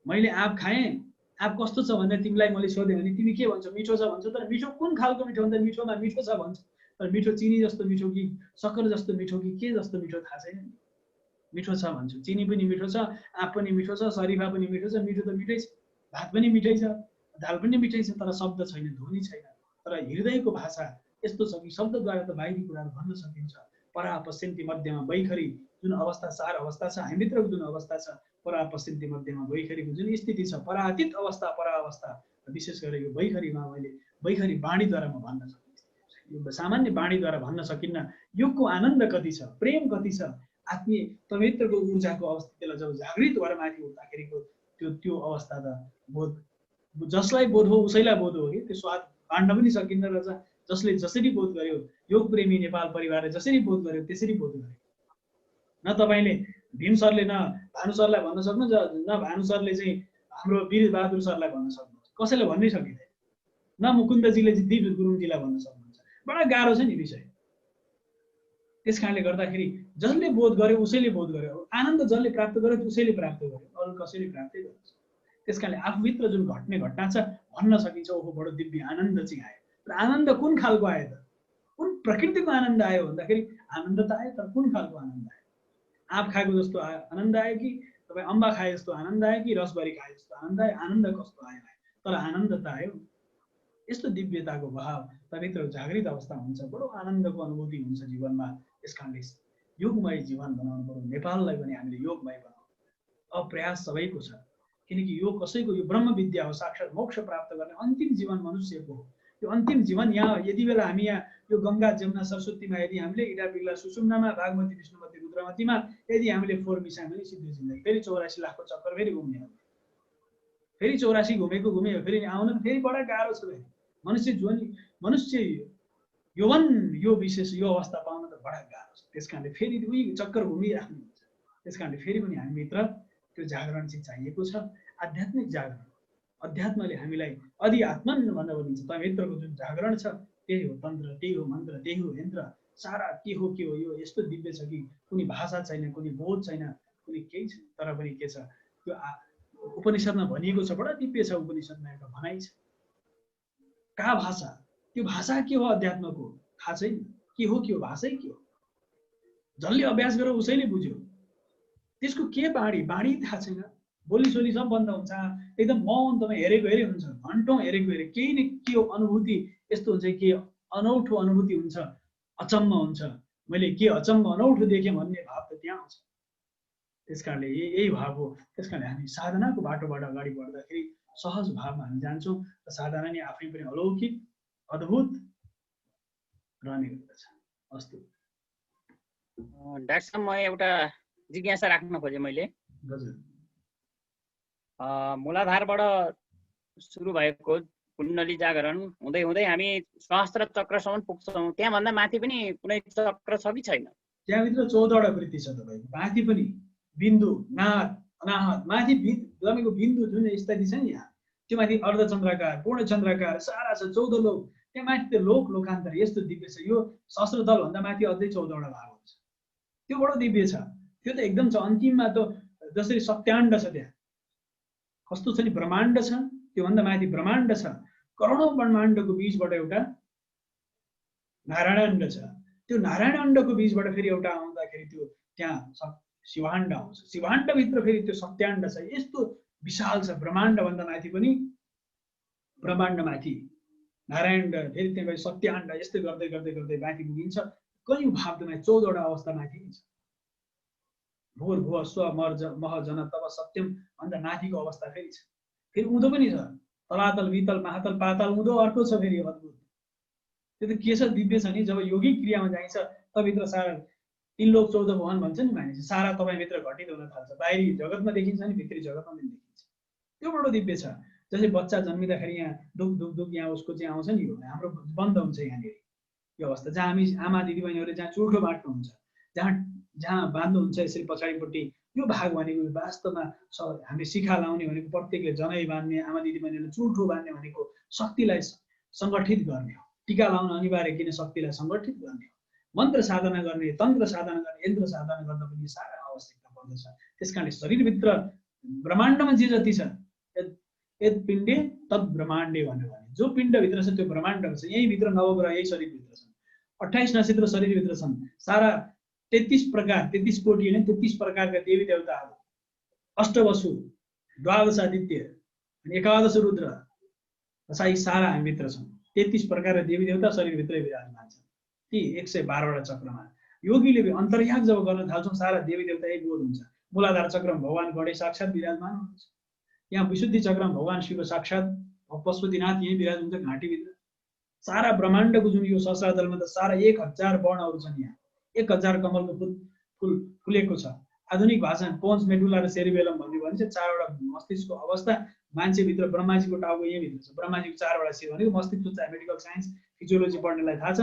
मैले आँप खाएँ, आँप कस्तो छ भनेर तिमीलाई मैले सोधेँ भने तिमी के भन्छौ, मिठो छ भन्छौ। तर मिठो कुन खालको मिठो भन्दा मिठोमा मिठो छ भन्छ, तर मिठो चिनी जस्तो मिठो कि सक्कर जस्तो मिठो कि के जस्तो मिठो थाहा छैन। मिठो छ भन्छु, चिनी पनि मिठो छ, आँप पनि मिठो छ, सरिफा पनि मिठो छ, मिठो त मिठै छ, भात पनि मिठै छ, दाल पनि मिठै छ, तर शब्द छैन, ध्वनि छैन। तर हृदयको भाषा यस्तो छ कि शब्दद्वारा त बाहिरी कुराहरू भन्न सकिन्छ। परा पश्चिन्ती मध्यमा वैखरी जुन अवस्था, सार अवस्था छ हामीभित्रको जुन अवस्था छ, परा पश्चिन्ती मध्यमा वैखरीको जुन स्थिति छ, परातीत अवस्था परा अवस्था, विशेष गरेर यो वैखरीमा मैले वैखरी वाणीद्वारा म भन्न सकिन्छ। यो सामान्य वाणीद्वारा भन्न सकिन्न। योगको आनन्द कति छ, प्रेम कति छ, आत्मीय तभित्रको ऊर्जाको अवस्थितिलाई जब जागृत भएर माथि उठ्दाखेरिको त्यो अवस्था त बोध, जसलाई बोध हो उसैलाई बोध हो कि त्यो स्वाद बाँड्न पनि सकिन्न रहेछ। जसले जसरी बोध गर्यो, योग प्रेमी नेपाल परिवारले जसरी बोध गर्यो त्यसरी बोध गर्यो। न तपाईँले भीम सरले न भानु सरलाई भन्न सक्नुहुन्छ, न भानु सरले चाहिँ हाम्रो वीरबहादुर सरलाई भन्न सक्नुहुन्छ, कसैलाई भन्नै सकिँदैन। न मुकुन्दजीले चाहिँ दिप गुरुङजीलाई भन्न सक्नुहुन्छ। बडा गाह्रो छ नि विषय। त्यस कारणले गर्दाखेरि जसले बोध गर्यो उसैले बोध गर्यो, आनन्द जसले प्राप्त गर्यो उसैले प्राप्त गर्यो, अरू कसैले प्राप्तै गर्छ। त्यस कारणले आफूभित्र जुन घट्ने घटना छ भन्न सकिन्छ, ओहो बडो दिव्य आनन्द चाहिँ आयो। र आनन्द कुन खालको आयो त, कुन प्रकृतिको आनन्द आयो भन्दाखेरि आनन्द त आयो, तर कुन खालको आनन्द आयो। आँप खाएको जस्तो आनन्द आयो कि तपाईँ अम्बा खाए जस्तो आनन्द आयो कि रसभरी खाए जस्तो आनन्द आयो, आनन्द कस्तो आयो, तर आनन्द त आयो। यस्तो दिव्यताको भाव तभित्र जागृत अवस्था हुन्छ, बडो आनन्दको अनुभूति हुन्छ जीवनमा। त्यस कारणले योगमय जीवन बनाउनु पर्यो। नेपाललाई पनि हामीले योगमय बनाउनु, अब प्रयास सबैको छ। किनकि यो कसैको यो ब्रह्म विद्या हो, साक्षात् मोक्ष प्राप्त गर्ने अन्तिम जीवन मनुष्यको हो। यो अन्तिम जीवन यहाँ यति बेला हामी यहाँ यो गङ्गा जमुना सरस्वतीमा यदि हामीले इडा पिग्ला सुषुम्नामा बागमती विष्णुमती रुद्रमतीमा यदि हामीले फोहोर मिसायौँ भने सिद्धि जिन्दगी फेरि 84 लाखको चक्कर फेरि घुम्ने हो। फेरि 84 घुमेको घुम्यो, फेरि आउन फेरि बडा गाह्रो छ। फेरि मनुष्य जीवन, मनुष्य यौवन यो विशेष यो अवस्था पाउन त बडा गाह्रो छ। त्यस कारणले फेरि उही चक्कर घुमिराख्नु हुन्छ। त्यस कारणले फेरि पनि हामीभित्र त्यो जागरण चाहिँ चाहिएको छ, आध्यात्मिक जागरण। अध्यात्मले हामीलाई अधिआत्मन भनेर भनिन्छ। तभित्रको जुन जागरण छ त्यही हो तन्त्र, त्यही हो मन्त्र, त्यही हो यन्त्र। सारा के हो यो यस्तो दिव्य छ कि कुनै भाषा छैन, कुनै बोध छैन, कुनै केही छैन। तर पनि के छ, त्यो उपनिषदमा भनिएको छ, बडा दिव्य छ। उपनिषदमा एउटा भनाइ छ, का भाषा, त्यो भाषा के हो अध्यात्मको थाहा छैन, के हो भाषै के हो। जसले अभ्यास गर्यो उसैले बुझ्यो। त्यसको के बाणी थाहा छैन, बोली सोली सब बन्द हुन्छ, एकदम मौन। तपाईँ हेरेको हेरे हुन्छ, घन्टौँ हेरेको हेरे, केही न के हो अनुभूति यस्तो हुन्छ कि अनौठो अनुभूति हुन्छ, अचम्म हुन्छ, मैले के अचम्म अनौठो देखेँ भन्ने भाव त त्यहाँ आउँछ। त्यस कारणले यही भाव हो। त्यस कारणले हामी साधनाको बाटोबाट अगाडि बढ्दाखेरि सहज भावमा हामी जान्छौँ र साधना नै आफै पनि अलौकिक अद्भुत रहने गर्दछ। अस्तु डाक्टर साहब, म एउटा जिज्ञासा राख्न खोजेँ मैले। हजुर, मूलाधारबाट सुरु भएको कुण्डली जागरण हुँदै हुँदै हामी सहस्त्र चक्रसम्म पुग्छौँ। त्यहाँभन्दा माथि पनि कुनै चक्र छ कि छैन? त्यहाँभित्र 14वटा वृत्ति छ तपाईँको। माथि पनि बिन्दु, नाद, अनाहत, माथि तपाईँको बिन्दु जुन स्थिति छ नि यहाँ, त्यो माथि अर्धचन्द्राकार, पूर्णचन्द्राकार सारा छ, 14 लोक। त्यहाँ माथि त्यो लोक लोकान्तर यस्तो दिव्य छ। यो सहस्त्रदलभन्दा माथि अझै 14वटा भाग हुन्छ। त्यो बडो दिव्य छ। त्यो त एकदम छ। अन्तिममा त जसरी सत्याण्ड छ, त्यहाँ कस्तो छ नि, ब्रह्माण्ड छ, त्योभन्दा माथि ब्रह्माण्ड छ, करोडौँ ब्रह्माण्डको बीचबाट एउटा नारायणाण्ड छ। त्यो नारायणाण्डको बीचबाट फेरि एउटा आउँदाखेरि त्यो त्यहाँ शिवाण्ड आउँछ। शिवाण्डभित्र फेरि त्यो सत्याण्ड छ। यस्तो विशाल छ। ब्रह्माण्डभन्दा माथि पनि ब्रह्माण्ड माथि नारायण, फेरि त्यहाँ गएर सत्याण्ड, यस्तै गर्दै गर्दै गर्दै माथि पुगिन्छ। कयौँ भावमा 14वटा अवस्था माथि छ। भूर भुव स्व मर्ज मह जन तब सत्यम भन्दा माथिको अवस्था फेरि छ। फेरि उँधो पनि छ, तलातल वितल महातल पातल उँधो अर्को छ फेरि अद्भुत। त्यो त के छ, दिव्य छ नि। जब योगिक क्रियामा जाइन्छ तभित्र सारा 3 लोक 14 भुवन भन्छ नि मानिस, सारा तपाईँभित्र घटित हुन थाल्छ। बाहिरी जगतमा देखिन्छ नि, भित्री जगतमा पनि देखिन्छ। त्यो बडो दिव्य छ। जस्तै बच्चा जन्मिँदाखेरि यहाँ दुख दुख दुख यहाँ उसको चाहिँ आउँछ नि, यो हाम्रो बन्द हुन्छ यहाँनिर यो अवस्था। जहाँ हामी आमा दिदीबहिनीहरूले जहाँ चुल्ठो बाँट्नुहुन्छ, जहाँ बाँध्नुहुन्छ यसरी पछाडिपट्टि, यो भाग भनेको वास्तवमा हामीले शिखा लाउने भनेको प्रत्येकले जनै बाँध्ने, आमा दिदीबहिनीहरूले चुल्ठो बाँध्ने भनेको शक्तिलाई सङ्गठित गर्ने हो। टीका लाउन अनिवार्य किन, शक्तिलाई सङ्गठित गर्ने हो। मन्त्र साधना गर्ने, तन्त्र साधना गर्ने, यन्त्र साधना गर्दा पनि सारा आवश्यकता पर्दछ। त्यस कारणले शरीरभित्र ब्रह्माण्डमा जे जति छ, यद पिण्डे तद ब्रह्माण्डे भन्यो भने जो पिण्डभित्र छ त्यो ब्रह्माण्डमा छ। यहीँभित्र नवग्रह यही शरीरभित्र छन्, 28 नक्षत्र शरीरभित्र छन्। सारा 33 प्रकार, 33 कोटि होइन, 33 प्रकारका देवी देवताहरू, अष्टवसु, द्वादशादित्य अनि 11 रुद्र सारा हामीभित्र छन्। 33 प्रकारका देवी देवता शरीरभित्रै विराजमान छन्। ती 112वटा चक्रमा योगीले अन्तर्याग जब गर्न थाल्छौँ, सारा देवी देवता एक बोध हुन्छ। मूलाधार चक्रमा भगवान गणेश साक्षात् विराजमान हुनुहुन्छ। यहाँ विशुद्धि चक्रमा भगवान शिव साक्षात् पशुपतिनाथ यहीँ विराज हुन्छ घाँटीभित्र। सारा ब्रह्माण्डको जुन यो सहस्रादलमा त सारा 1000 वर्णहरू छन्। यहाँ 1000 कमलको फुल फुलेको छ। आधुनिक भाषामा पोन्स मेडुला र सेरिबेलम भन्ने भनिन्छ। 4वटा मस्तिष्कको अवस्था मान्छेभित्र। ब्रह्माजीको टाउको यहीँभित्र छ। ब्रह्माजीको 4वटा शिर भनेको मस्तिष्क चाहिँ मेडिकल साइन्स फिजियोलोजी पढ्नेलाई थाहा छ।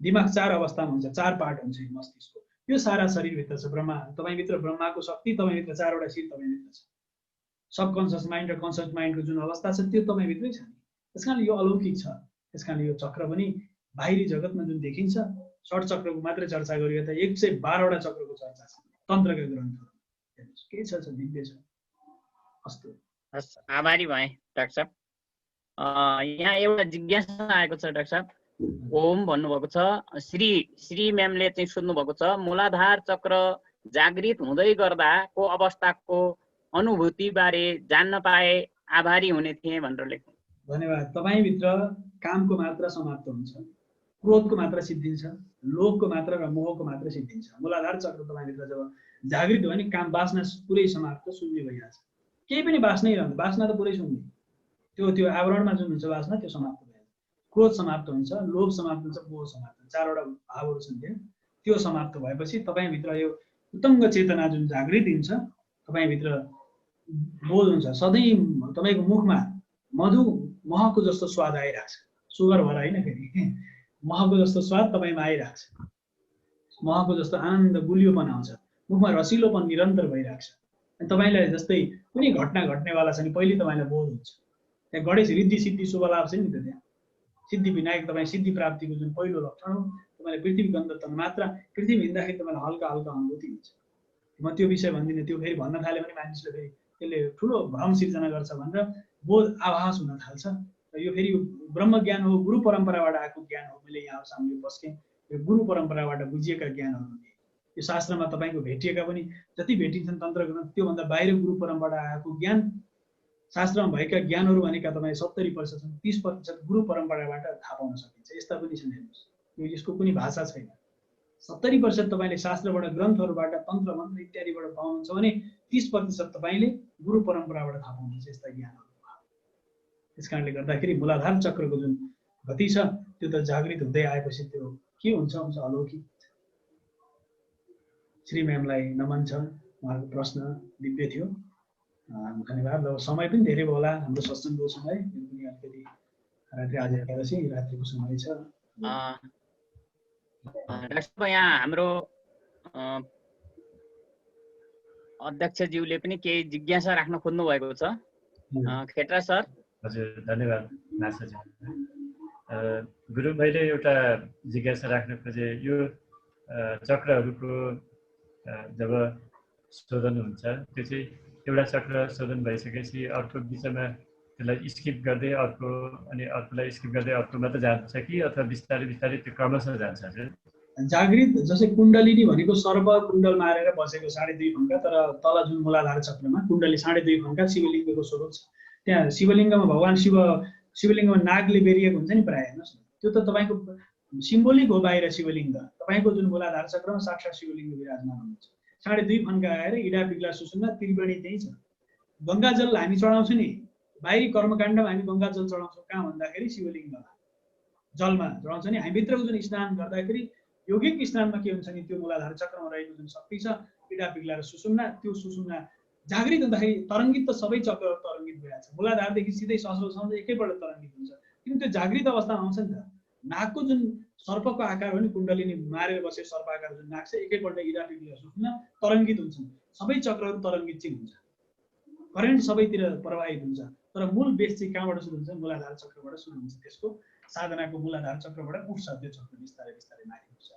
दिमाग 4 अवस्थामा हुन्छ, 4 पार्ट हुन्छ मस्तिष्कको। यो सारा शरीरभित्र छ। ब्रह्मा तपाईँभित्र, ब्रह्माको शक्ति तपाईँभित्र, 4वटा शिर तपाईँभित्र छ। सबकन्सियस माइन्ड र कन्सियस माइन्डको जुन अवस्था छ त्यो तपाईँभित्रै छ। त्यस कारणले यो अलौकिक छ। त्यस कारणले यो चक्र पनि बाहिरी जगतमा जुन देखिन्छ, षट चक्रको मात्रै चर्चा गरियो त 112वटा चक्रको चर्चा छ तन्त्रका ग्रन्थहरू। के छ, दिव्य छ। अस्तु, हस्, आभारी भएँ डाक्टर साहब। यहाँ एउटा जिज्ञासा आएको छ डाक्टर साहब। ओम भन्नुभएको छ। श्री म्यामले चाहिँ सोध्नु भएको छ, मूलाधार चक्र जागृत हुँदै गर्दाको अवस्थाको अनुभूति बारे जान्न पाए आभारी हुने थिएँ भनेर लेख्नु। धन्यवाद। तपाईँभित्र कामको मात्रा समाप्त हुन्छ, क्रोधको मात्रा सिद्धिन्छ, लोभको मात्रा र मोहको मात्रा सिद्धिन्छ। मूलाधार चक्र तपाईँभित्र जब जागृत भयो भने काम वासना पुरै समाप्त, शून्य भइहाल्छ। केही पनि वासनै रहन्छ, वासना त पुरै शून्य। त्यो आवरणमा जुन हुन्छ वासना त्यो समाप्त भइहाल्छ। क्रोध समाप्त हुन्छ, लोभ समाप्त हुन्छ, मोह समाप्त हुन्छ। 4वटा भावहरू छन् त्यहाँ। त्यो समाप्त भएपछि तपाईँभित्र यो उत्तङ्ग चेतना जुन जागृत हुन्छ, तपाईँभित्र बोध हुन्छ। सधैँ तपाईँको मुखमा महको जस्तो स्वाद आइरहेको छ। सुगर भएर होइन, फेरि महको जस्तो स्वाद तपाईँमा आइरहेको छ। महको जस्तो आनन्द गुलियोपन आउँछ। मुखमा रसिलोपन निरन्तर भइरहेको छ। अनि तपाईँलाई जस्तै कुनै घटना घट्नेवाला छ नि, पहिले तपाईँलाई बोध हुन्छ। त्यहाँ गणेश रिद्धि सिद्धि शुभ लाभ छ नि त। त्यहाँ सिद्धि विनायक तपाईँ सिद्धि प्राप्तिको जुन पहिलो लक्षण हो, तपाईँलाई पृथ्वी गन्ध तन्मात्रा, पृथ्वी हिँड्दाखेरि तपाईँलाई हल्का हल्का अनुभूति हुन्छ। म त्यो विषय भन्दिनँ, त्यो फेरि भन्न थाल्यो भने मानिसले फेरि त्यसले ठुलो भ्रम सिर्जना गर्छ भनेर बोध आभास हुन थाल्छ। र यो फेरि ब्रह्म ज्ञान हो, गुरु परम्पराबाट आएको ज्ञान हो। मैले यहाँ सामने बस्केँ, यो गुरु परम्पराबाट बुझिएका ज्ञानहरू। यो शास्त्रमा तपाईँको भेटिएका पनि जति भेटिन्छन् तन्त्र ग्रन्थ, त्योभन्दा बाहिर गुरु परम्पराबाट आएको ज्ञान शास्त्रमा भएका ज्ञानहरू भनेका तपाईँ 70% छन्, 30% गुरु परम्पराबाट थाहा पाउन सकिन्छ। यस्ता पनि छन्, हेर्नुहोस्, यो यसको कुनै भाषा छैन। 70% तपाईँले शास्त्रबाट, ग्रन्थहरूबाट, तन्त्र मन्त्र इत्यादिबाट पाउनुहुन्छ भने 30% तपाईँले गुरु परम्पराबाट थाहा पाउनुहुन्छ यस्ता ज्ञानहरू। त्यस कारणले गर्दाखेरि मूलाधार चक्रको जुन गति छ त्यो त जागृत हुँदै आएपछि त्यो के हुन्छ अलौकिक। श्री म्यामलाई नमन छ, उहाँको प्रश्न दिव्य थियो। धन्यवाद। अब समय पनि धेरै भयो होला, हाम्रो सत्सङ्गको समय यो पनि अलिकति रात्रि आज एकादशी रात्रिको समय छ। डाक्टर साहब यहाँ हाम्रो अध्यक्षज्यूले पनि केही जिज्ञासा राख्न खोज्नु भएको छ। खेटरा सर। हजुर, धन्यवाद नासाजी। गुरु, मैले एउटा जिज्ञासा राख्न खोजेँ। यो चक्रहरूको जब शोधन हुन्छ त्यो चाहिँ एउटा चक्र शोधन भइसकेपछि अर्को बिचमा त्यसलाई स्किप गर्दै अर्को अनि अर्कोलाई स्किप गर्दै अर्कोमा त जान्छ कि अथवा बिस्तारै बिस्तारै त्यो क्रमशः जान्छ? हजुर, जागृत जस्तै कुण्डलिनी भनेको सर्व कुण्डल मारेर बसेको 2.5 फन्का, तर तल जुन मूलाधार चक्रमा कुण्डली 2.5 फन्का शिवलिङ्गको स्वरूप छ। त्यहाँ शिवलिङ्गमा भगवान शिवलिङ्गमा नागले बेरिएको हुन्छ नि प्रायः, हेर्नुहोस् न, त्यो त तपाईँको सिम्बोलिक हो बाहिर शिवलिङ्ग। तपाईँको जुन मूलाधार चक्रमा साक्षात् शिवलिङ्ग विराजमान हुनुहुन्छ। 2.5 फन्का आएर इडा पिग्ला सुसुम्ना त्रिवेणी त्यही छ। गङ्गाजल हामी चढाउँछौँ नि, बाहिरी कर्मकाण्डमा हामी गङ्गाजल चढाउँछौँ, कहाँ भन्दाखेरि शिवलिङ्गमा जलमा चढाउँछ नि। हामीभित्रको जुन स्नान गर्दाखेरि यौगिक स्नानमा के हुन्छ नि, त्यो मूलाधार चक्रमा रहेको जुन शक्ति छ इडा पिग्ला र सुसुम्ना, त्यो सुसुम्ना जागृत हुँदाखेरि तरङ्गित त सबै चक्रहरू तरङ्गित भइहाल्छ। मूलाधारदेखि सिधै सहस्रसम्म एकैपल्ट तरङ्गित हुन्छ। किन त्यो जागृत अवस्थामा आउँछ नि त। नागको जुन सर्पको आकार हो नि, कुण्डलिनी मारेर बसेको सर्प आकार जुन नाग छ एकैपल्ट इडा पिग्ला सुसुम्ना तरङ्गित हुन्छन्। सबै चक्रहरू तरङ्गित चाहिँ हुन्छ, करेन्ट सबैतिर प्रवाहित हुन्छ। तर मूल बेस चाहिँ कहाँबाट सुरु हुन्छ? मूलाधार चक्रबाट सुरु हुन्छ। त्यसको साधनाको मूलाधार चक्रबाट उठ्छ त्यो चक्र, बिस्तारै बिस्तारै माथि उठ्छ।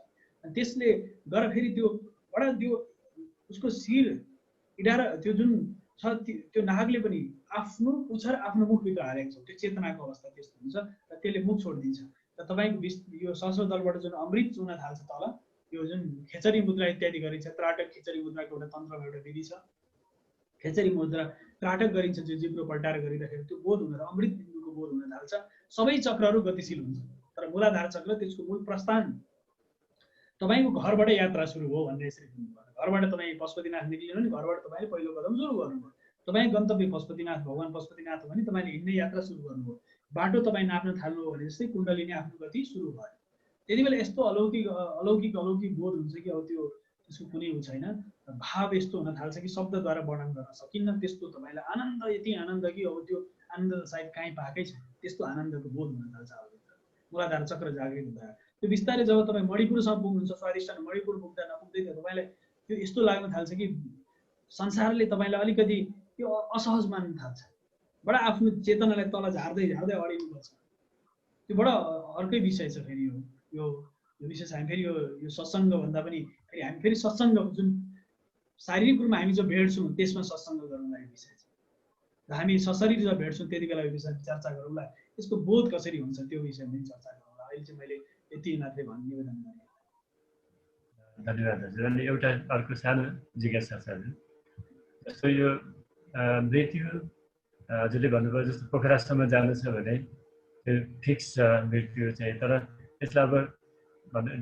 अनि त्यसले गरेर फेरि त्यो बडा त्यो उसको शिर इडा र त्यो जुन छ त्यो नागले पनि आफ्नो पुच्छर आफ्नो मुखभित्र हालेको छ। त्यो चेतनाको अवस्था त्यस्तो हुन्छ र त्यसले मुख छोडिदिन्छ। र तपाईँको यो सहस्रदलबाट जुन अमृत चुन थाल्छ तल, यो जुन खेचरी मुद्रा इत्यादि गरिन्छ, त्राटक खेचरी मुद्राको एउटा तन्त्रमा एउटा विधि छ। खेचरी मुद्रा त्राटक गरिन्छ, जो जिब्रो पल्टाएर गरिराखेर त्यो बोध हुन र अमृत बिन्दुको बोध हुन थाल्छ। सबै चक्रहरू गतिशील हुन्छ। तर मूलाधार चक्र त्यसको मूल प्रस्थान तपाईँको घरबाट यात्रा सुरु हो भन्ने यसरी बुझ्नुपर्छ। घरबाट तपाईँ पशुपतिनाथ निक्लिनु नि, घरबाट तपाईँले पहिलो कदम सुरु गर्नुभयो। तपाईँ गन्तव्य पशुपतिनाथ, भगवान पशुपतिनाथ हो भने तपाईँले हिँड्ने यात्रा सुरु गर्नुभयो। बाटो तपाईँ नाप्न थाल्नुभयो भने जस्तै कुण्डलीले आफ्नो गति सुरु भयो। त्यति बेला यस्तो अलौकिक बोध हुन्छ कि अब त्यो त्यसको कुनै उ छैन। भाव यस्तो हुन थाल्छ कि शब्दद्वारा वर्णन गर्न सकिन्न। त्यस्तो तपाईँलाई आनन्द, यति आनन्द कि अब त्यो आनन्द सायद कहीँ पाएकै छैन, त्यस्तो आनन्दको बोध हुन थाल्छ। अब मूलाधार चक्र जागृत हुँदा त्यो बिस्तारै जब तपाईँ मणिपुरसम्म पुग्नुहुन्छ, स्वादिष्ठान मणिपुर पुग्दा नपुग्दै तपाईँलाई त्यो यस्तो लाग्न थाल्छ कि संसारले तपाईँलाई अलिकति त्यो असहज मान्न थाल्छ। बडा आफ्नो चेतनालाई तल झार्दै अडिनुपर्छ। त्यो बडा अर्कै विषय छ फेरि यो विशेष। हामी फेरि यो सत्सङ्ग भन्दा पनि फेरि हामी फेरि सत्सङ्ग जुन शारीरिक रूपमा हामी जो भेट्छौँ त्यसमा सत्सङ्ग गर्नुलाई विषय छ। र हामी सशरीर जब भेट्छौँ त्यति बेला यो विषय चर्चा गरौँला, त्यसको बोध कसरी हुन्छ त्यो विषयमा पनि चर्चा गरौँला। अहिले चाहिँ मैले यति मात्रै भन्ने निवेदन गरेँ। धन्यवाद हजुर। अनि एउटा अर्को सानो जिज्ञासा छ हजुर। जस्तो यो मृत्यु हजुरले भन्नुभयो जस्तो पोखरासम्म जानु छ भने त्यो फिक्स छ मृत्यु चाहिँ, तर त्यसलाई अब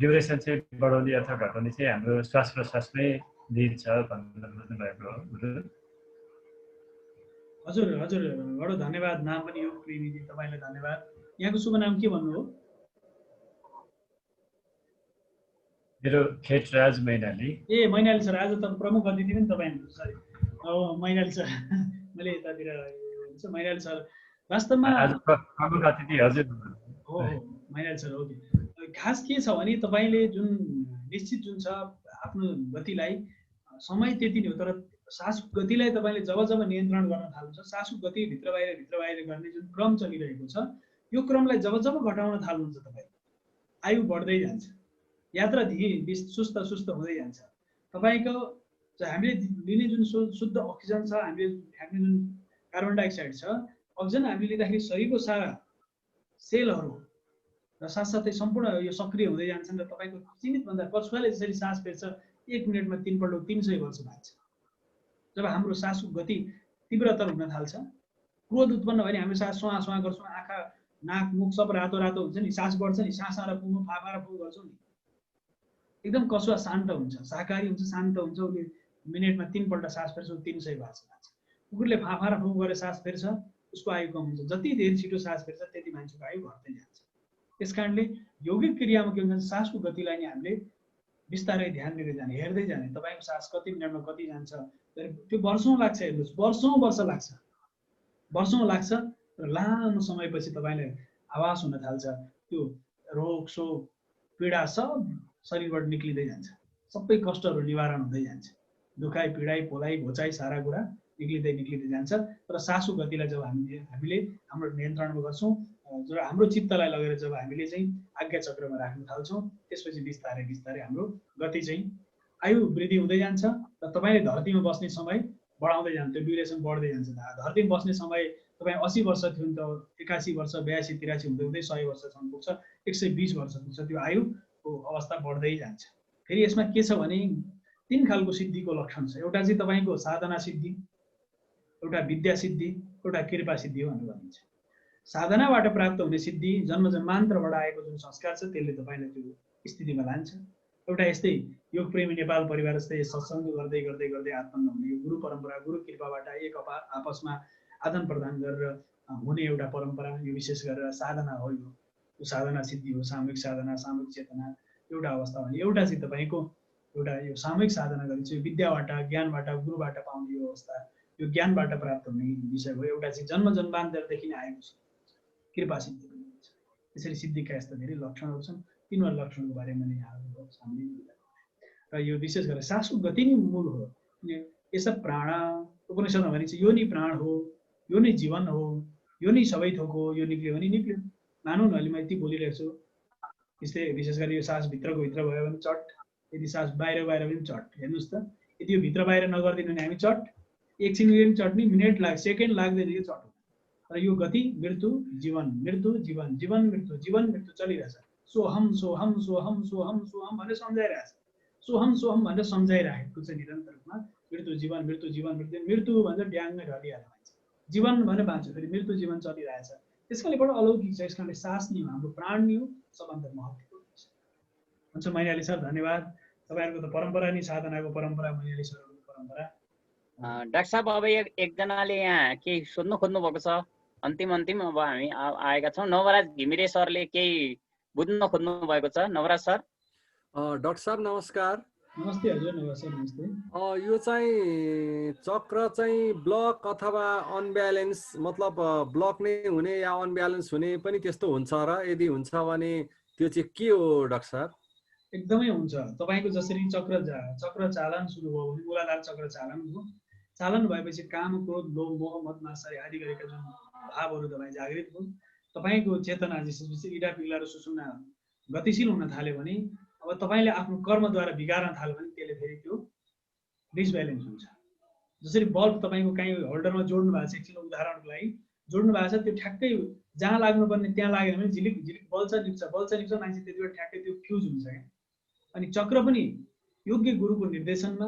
ड्युरेसन चाहिँ बढाउने अथवा घटाउने चाहिँ हाम्रो श्वास प्रश्वासमै दिन्छ भन्नु भएको हो। हजुर हजुर, बडो धन्यवाद। नाम पनि योग प्रेमीजी, तपाईँलाई धन्यवाद। यहाँको शुभ नाम के भन्नु हो? मेरो खेटराज मैनाली। ए मैनाली सर, आज त प्रमुख अतिथि पनि तपाईँ हुनुहुन्छ। सरी, मैनाली सर, मैले यतातिर हुन्छ। मैनाली सर वास्तवमा प्रमुख अतिथि हजुर हो। Mainali sir, okay. खास के छ भने तपाईँले जुन निश्चित जुन छ आफ्नो गतिलाई समय त्यति नै हो, तर सासको गतिलाई तपाईँले जब नियन्त्रण गर्न थाल्नुहुन्छ, सासको गति भित्र बाहिर गर्ने जुन क्रम चलिरहेको छ, यो क्रमलाई जब घटाउन थाल्नुहुन्छ तपाईँ, आयु बढ्दै जान्छ, यात्रा धीरे सुस्त हुँदै जान्छ। तपाईँको हामीले लिने जुन शुद्ध अक्सिजन छ, हामीले फ्याँक्ने जुन कार्बन डाइअक्साइड छ, अक्सिजन हामीले लिँदाखेरि शरीरको सारा सेलहरू र साथसाथै सम्पूर्ण यो सक्रिय हुँदै जान्छन्। र तपाईँको सीमितभन्दा कछुवाले जसरी सास फेर्छ 1 मिनटमा 3 पल्ट 300 वर्ष लाग्छ। जब हाम्रो सासको गति तीव्रतर हुन थाल्छ, क्रोध उत्पन्न भयो भने हामी सास सुहा सुहा गर्छौँ, आँखा नाक मुख सब रातो रातो हुन्छ नि, सास बढ्छ नि, सास आएर पुग्नु फाफा फुङ गर्छौँ नि। एकदम कछुवा शान्त हुन्छ, शाकाहारी हुन्छ, शान्त हुन्छ, उसले मिनेटमा 3 पल्ट सास फेर्छ, 300 बाँच्छ। कुकुरले फाफा र फुङ गरेर सास फेर्छ, उसको आयु कम हुन्छ। जति धेरै छिटो सास फेर्छ त्यति मान्छेको आयु घट्दै जान्छ। त्यस कारणले यौगिक क्रियामा के हुन्छ, सासको गतिलाई नि हामीले बिस्तारै ध्यान दिँदै जाने, हेर्दै जाने। तपाईँको सास कति मिनटमा कति जान्छ, त्यो वर्षौँ लाग्छ, हेर्नुहोस्, वर्ष लाग्छ, वर्षौँ लाग्छ। र लामो समयपछि तपाईँलाई आवाज हुन थाल्छ, त्यो रोग शोक पीडा सब शरीरबाट निक्लिँदै जान्छ, सबै कष्टहरू निवारण हुँदै जान्छ, दुखाइ पीडाइ पोलाइ घोचाइ सारा कुरा निक्लिँदै जान्छ। र सासको गतिलाई जब हामीले हाम्रो नियन्त्रणमा गर्छौँ, जब हाम्रो चित्तलाई लगेर जब हामीले चाहिँ आज्ञा चक्रमा राख्न थाल्छौँ, त्यसपछि बिस्तारै बिस्तारै हाम्रो गति चाहिँ आयु वृद्धि हुँदै जान्छ। र तपाईँले धरतीमा बस्ने समय बढाउँदै जान्छ, त्यो ड्युरेसन बढ्दै जान्छ। धरतीमा बस्ने समय तपाईँ 80 वर्ष थियो नि त, 81 वर्ष 82 83 हुँदै हुँदै 100 वर्षसम्म पुग्छ, 120 वर्ष पुग्छ, त्यो आयुको अवस्था बढ्दै जान्छ। फेरि यसमा के छ भने 3 खालको सिद्धिको लक्षण छ। एउटा चाहिँ तपाईँको साधना सिद्धि, एउटा विद्या सिद्धि, एउटा कृपा सिद्धि हो भनेर भनिन्छ। साधनाबाट प्राप्त हुने सिद्धि जन्म जन्मान्तरबाट आएको जुन संस्कार छ त्यसले तपाईँलाई त्यो स्थितिमा लान्छ। एउटा यस्तै योग प्रेमी नेपाल परिवार जस्तै सत्सङ्ग गर्दै गर्दै गर्दै आत्मन्न हुने, यो गुरु परम्परा गुरु कृपाबाट एक आपसमा आदान प्रदान गरेर हुने एउटा परम्परा, यो विशेष गरेर साधना हो। यो साधना सिद्धि हो, सामूहिक साधना, सामूहिक चेतना एउटा अवस्था भने। एउटा चाहिँ तपाईँको एउटा यो सामूहिक साधना गरिन्छ, यो विद्याबाट ज्ञानबाट गुरुबाट पाउने यो अवस्था, यो ज्ञानबाट प्राप्त हुने विषय हो। एउटा चाहिँ जन्म जन्मान्तरदेखि नै आएको कृपा सिद्धि पनि हुन्छ। त्यसरी सिद्धिका यस्ता धेरै लक्षणहरू छन्। तीनवटा लक्षणको बारेमा मैले यहाँहरूको सामने र यो विशेष गरेर सासको गति नै मूल हो। यस प्राण उपनिषदमा भनिन्छ यो नै प्राण हो, यो नै जीवन हो, यो नै सबै थोक हो, यो निक्ल्यो भने निक्ल्यो। मानौँ न अहिले म यति बोलिरहेको छु, यसले विशेष गरी यो सास भित्रको भित्र भयो भने चट, यदि सास बाहिर बाहिर पनि चट। हेर्नुहोस् त, यदि यो भित्र बाहिर नगरिदिनु भने हामी चट, एकछिन चट्ने मिनट सेकेन्ड लाग्दैन यो चट। र यो गति मृत्यु जीवन, मृत्यु जीवन, जीवन मृत्यु, जीवन मृत्यु चलिरहेछ। सोहम सोहम सोहम सोहम सोहम भनेर सम्झाइरहेछ, सोहम सोहम भनेर सम्झाइरहेको छ निरन्तर रूपमा। मृत्यु जीवन, मृत्यु जीवन, मृत्यु मृत्यु भनेर ड्याङ्गै ढलिहाल्यो मान्छे, जीवन भनेर बाँच्यो, फेरि मृत्यु जीवन चलिरहेछ। त्यसकाले बडो अलौकिक छ। यसकारणले सास नि हो, हाम्रो प्राण नि हो, सबभन्दा महत्त्वपूर्ण छ। हुन्छ मैनाली सर, धन्यवाद। तपाईँहरूको त परम्परा नि साधनाको परम्परा, मैनाली सरहरूको परम्परा। डाक्टर साहब, अब एकजनाले यहाँ केही सोध्नु खोज्नु भएको छ, अन्तिम अब हामी आएका छौँ। नवराज घिमिरे सरले केही बुझ्न खोज्नु भएको छ। नवराज सर। डाक्टर साहब नमस्कार। नमस्ते हजुर, नमस्ते नमस्ते। यो चाहिँ चक्र चाहिँ ब्लक अथवा अनब्यालेन्स, मतलब ब्लक नै हुने या अनब्यालेन्स हुने पनि त्यस्तो हुन्छ र? यदि हुन्छ भने त्यो चाहिँ के हो डाक्टर साहब? एकदमै हुन्छ। तपाईँको जसरी चक्र चालन सुरु भयो भने मूलाधार चक्र चालन हो। चालन भएपछि काम क्रोध लोभ मोह मद मात्सर्य आदि गरेका जुन भावहरू तपाईँ जागृत भयो, तपाईँको चेतना जसपछि इडा पिग्ला र सुषुम्ना गतिशील हुन थाल्यो भने, अब तपाईँले आफ्नो कर्मद्वारा बिगार्न थाल्यो भने त्यसले फेरि त्यो डिसब्यालेन्स हुन्छ। जसरी बल्ब तपाईँको कहीँ होल्डरमा जोड्नु भएको छ, एकछिन उदाहरणको लागि जोड्नु भएको छ, त्यो ठ्याक्कै जहाँ लाग्नुपर्ने त्यहाँ लाग्यो भने झिलिक झिलिक बल्छ निप्छ, मान्छे त्यति बेला ठ्याक्कै त्यो फ्युज हुन्छ क्या। अनि चक्र पनि योग्य गुरुको निर्देशनमा,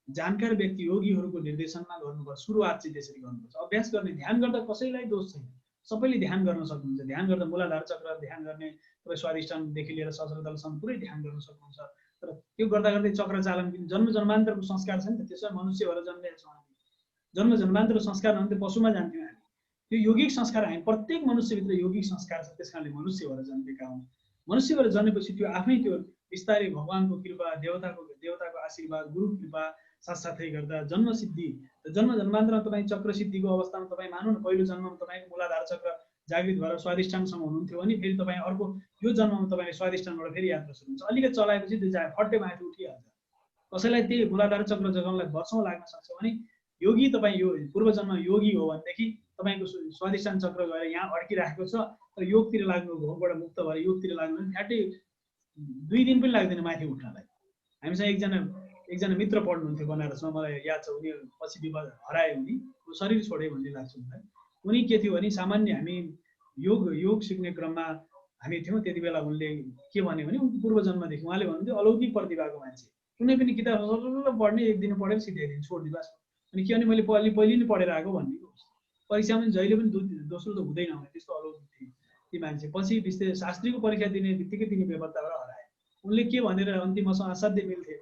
जानकार व्यक्ति योगीहरूको निर्देशनमा गर्नुपर्छ। सुरुवात चाहिँ त्यसरी गर्नुपर्छ। अभ्यास गर्ने, ध्यान गर्दा कसैलाई दोष छैन, सबैले ध्यान गर्न सक्नुहुन्छ। ध्यान गर्दा मूलाधार चक्र ध्यान गर्ने, तपाईँ स्वादिष्ठानदेखि लिएर सहस्रदलसम्म पुरै ध्यान गर्न सक्नुहुन्छ। तर त्यो गर्दा गर्दै चक्र चालन जन्म जन्मान्तरको संस्कार छ नि त, त्यसमा मनुष्य भएर जन्मेका छौँ हामी। जन्म जन्मान्तरको संस्कार नहुन्थ्यो पशुमा जान्थ्यौँ हामी। त्यो यौगिक संस्कार, हामी प्रत्येक मनुष्यभित्र यौगिक संस्कार छ, त्यस कारणले मनुष्य भएर जन्मेका हौँ। मनुष्य भएर जन्मेपछि त्यो आफै त्यो बिस्तारै भगवानको कृपा, देवताको आशीर्वाद, गुरु कृपा साथसाथै गर्दा जन्म सिद्धि, जन्म जन्मान्तरमा तपाईँ चक्र सिद्धिको अवस्थामा तपाईँ मानौँ न, पहिलो जन्ममा तपाईँको मूलाधार चक्र जागृत भएर स्वादिष्ठानसम्म हुनुहुन्थ्यो भने फेरि तपाईँ अर्को यो जन्ममा तपाईँले स्वादिष्ठानबाट फेरि यात्रा सुरु हुन्छ। अलिकति चलाएपछि त्यो फट्टे माथि उठिहाल्छ। कसैलाई त्यही मूलाधार चक्र जगाउनलाई वर्षौँ लाग्न सक्छ भने योगी तपाईँ यो पूर्व जन्म योगी हो भनेदेखि तपाईँको स्वादिष्ठान चक्र गएर यहाँ अड्किराखेको छ, तर योगतिर लाग्नु, भोगबाट मुक्त भएर योगतिर लाग्नु भने फ्याट्टै 2 दिन पनि लाग्दैन माथि उठ्नलाई। हामीसँग एकजना मित्र पढ्नुहुन्थ्यो बनारसमा, मलाई याद छ, उनी पछि विवाद हरायो, उनी शरीर छोडे भन्ने लाग्छ मलाई। उनी के थियो भने सामान्य हामी योग सिक्ने क्रममा हामी थियौँ, त्यति बेला उनले के भन्यो भने पूर्व जन्मदेखि उहाँले भन्नुहुन्थ्यो अलौकिक प्रतिभाको मान्छे, कुनै पनि किताब सरल पढ्ने, एक दिन पढेर सिधाइदिनु छोडिदिनु बस। अनि के भने मैले पहिले नै पढेर आएको भन्ने परीक्षामा पनि जहिले पनि दोस्रो त हुँदैन भने त्यस्तो अलौकिक थिए ती मान्छे। पछि बिस्तारै शास्त्रीको परीक्षा दिने बित्तिकै तिनी बेपत्ताबाट हराए। उनले के भनेर अन्तिम मसँग असाध्य मिल्थे,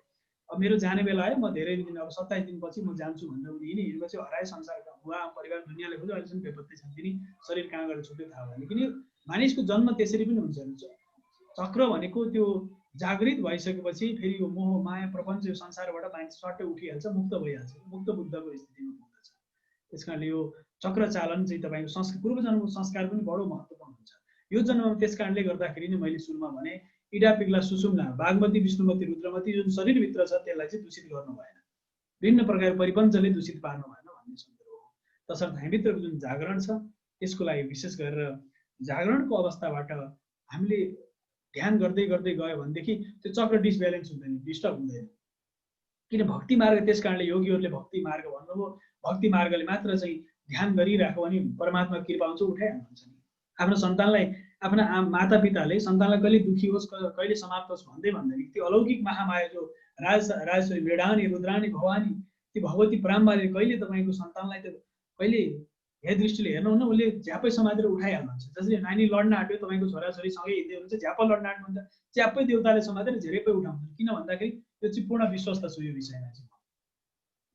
अब मेरो जाने बेला आयो, म धेरै दिन अब 27 दिनपछि म जान्छु भनेर उनी हिँडेपछि हराए। संसारका बुवा परिवार दुनियाँले खोज्यो, अहिलेसम्म बेपत्तै छन्। तिनी शरीर कहाँ गएर छुट्यो थाहा भएन। किन मानिसको जन्म त्यसरी पनि हुन्छ। चक्र भनेको त्यो जागृत भइसकेपछि फेरि यो मोह माया प्रपञ्च यो संसारबाट मान्छे सट्टै उठिहाल्छ, मुक्त भइहाल्छ, मुक्त बुद्धको स्थितिमा पुग्दछ। त्यस कारणले यो चक्र चालन चाहिँ तपाईँको पूर्व जन्मको संस्कार पनि बडो महत्त्वपूर्ण हुन्छ यो जन्ममा। त्यस कारणले गर्दाखेरि नै मैले सुरुमा भने इडा पिग्ला सुषुम्ना बागमती विष्णुमती रुद्रमती जुन शरीरभित्र छ त्यसलाई चाहिँ दूषित गर्नु भएन, विभिन्न प्रकारको परिपञ्चले दूषित पार्नु भएन भन्ने सन्दर्भ हो। तसर्थ हामीभित्रको जुन जागरण छ त्यसको लागि विशेष गरेर जागरणको अवस्थाबाट हामीले ध्यान गर्दै गर्दै गयो भनेदेखि त्यो चक्र डिसब्यालेन्स हुँदैन, डिस्टर्ब हुँदैन। किन भक्ति मार्ग, त्यस कारणले योगीहरूले भक्ति मार्ग भन्नुभयो। भक्ति मार्गले मात्र चाहिँ ध्यान गरिराख्यो भने परमात्मा कृपा हुन्छ, उठाइहाल्नुहुन्छ नि। आफ्नो सन्तानलाई, आफ्ना मातापिताले सन्तानलाई कहिले दुखी होस् कहिले समाप्त होस् भन्दै भन्दैन। त्यो अलौकिक महामाया जो राजेश्वरी मृडानी रुद्रानी भवानी ती भगवती पराम्बाले कहिले तपाईँको सन्तानलाई त कहिले हे दृष्टिले हेर्नुहुन्न, उसले झ्यापै समातेर उठाइहाल्नुहुन्छ। जसरी नानी लड्न आँट्यो, तपाईँको छोराछोरी सँगै हिँड्दै हुनुहुन्छ, झ्याप लड्न आँट्नुहुन्छ, च्याप्पै देउताले समातेर झेरेपै उठाउँछन्। किन भन्दाखेरि यो चाहिँ पूर्ण विश्वस्त छु यो विषयमा चाहिँ,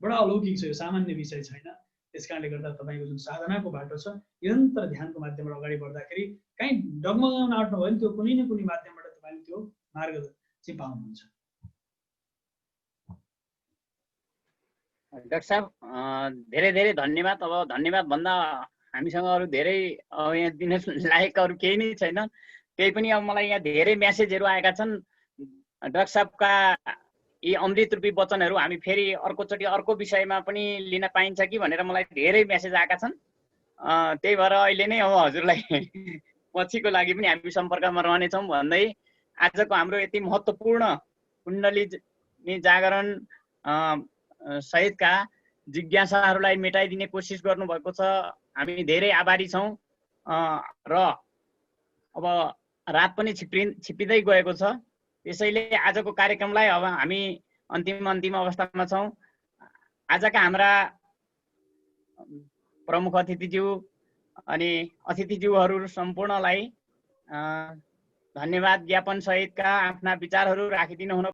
बडा अलौकिक छ, यो सामान्य विषय छैन। त्यस कारणले गर्दा तपाईँको जुन साधनाको बाटो छ निरन्तर ध्यानको माध्यमबाट अगाडि बढ्दाखेरि कहीँ डगमगाउन आँट्नु भयो भने त्यो कुनै न कुनै माध्यमबाट तपाईँले त्यो मार्ग चाहिँ पाउनुहुन्छ। डाक्टर साहब धेरै धेरै धन्यवाद। अब धन्यवाद भन्दा हामीसँग अरू धेरै यहाँ दिन लायक अरू केही नै छैन। त्यही पनि अब मलाई यहाँ धेरै म्यासेजहरू आएका छन्। डाक्टर साहबका यी अमृत रूपी वचनहरू हामी फेरि अर्कोचोटि अर्को विषयमा पनि लिन पाइन्छ कि भनेर मलाई धेरै म्यासेज आएका छन्। त्यही भएर अहिले नै अब हजुरलाई पछिको लागि पनि हामी सम्पर्कमा रहनेछौँ भन्दै आजको हाम्रो यति महत्त्वपूर्ण कुण्डली जागरण सहितका जिज्ञासाहरूलाई मेटाइदिने कोसिस गर्नुभएको छ। हामी धेरै आभारी छौँ। र अब रात पनि छिप्पिँदै गएको छ, त्यसैले आजको कार्यक्रमलाई अब हामी अन्तिम अवस्थामा छौँ। आजका हाम्रा प्रमुख अतिथिज्यू अनि अतिथिज्यूहरू सम्पूर्णलाई धन्यवाद ज्ञापन सहितका आफ्ना विचारहरू राखिदिनु हुन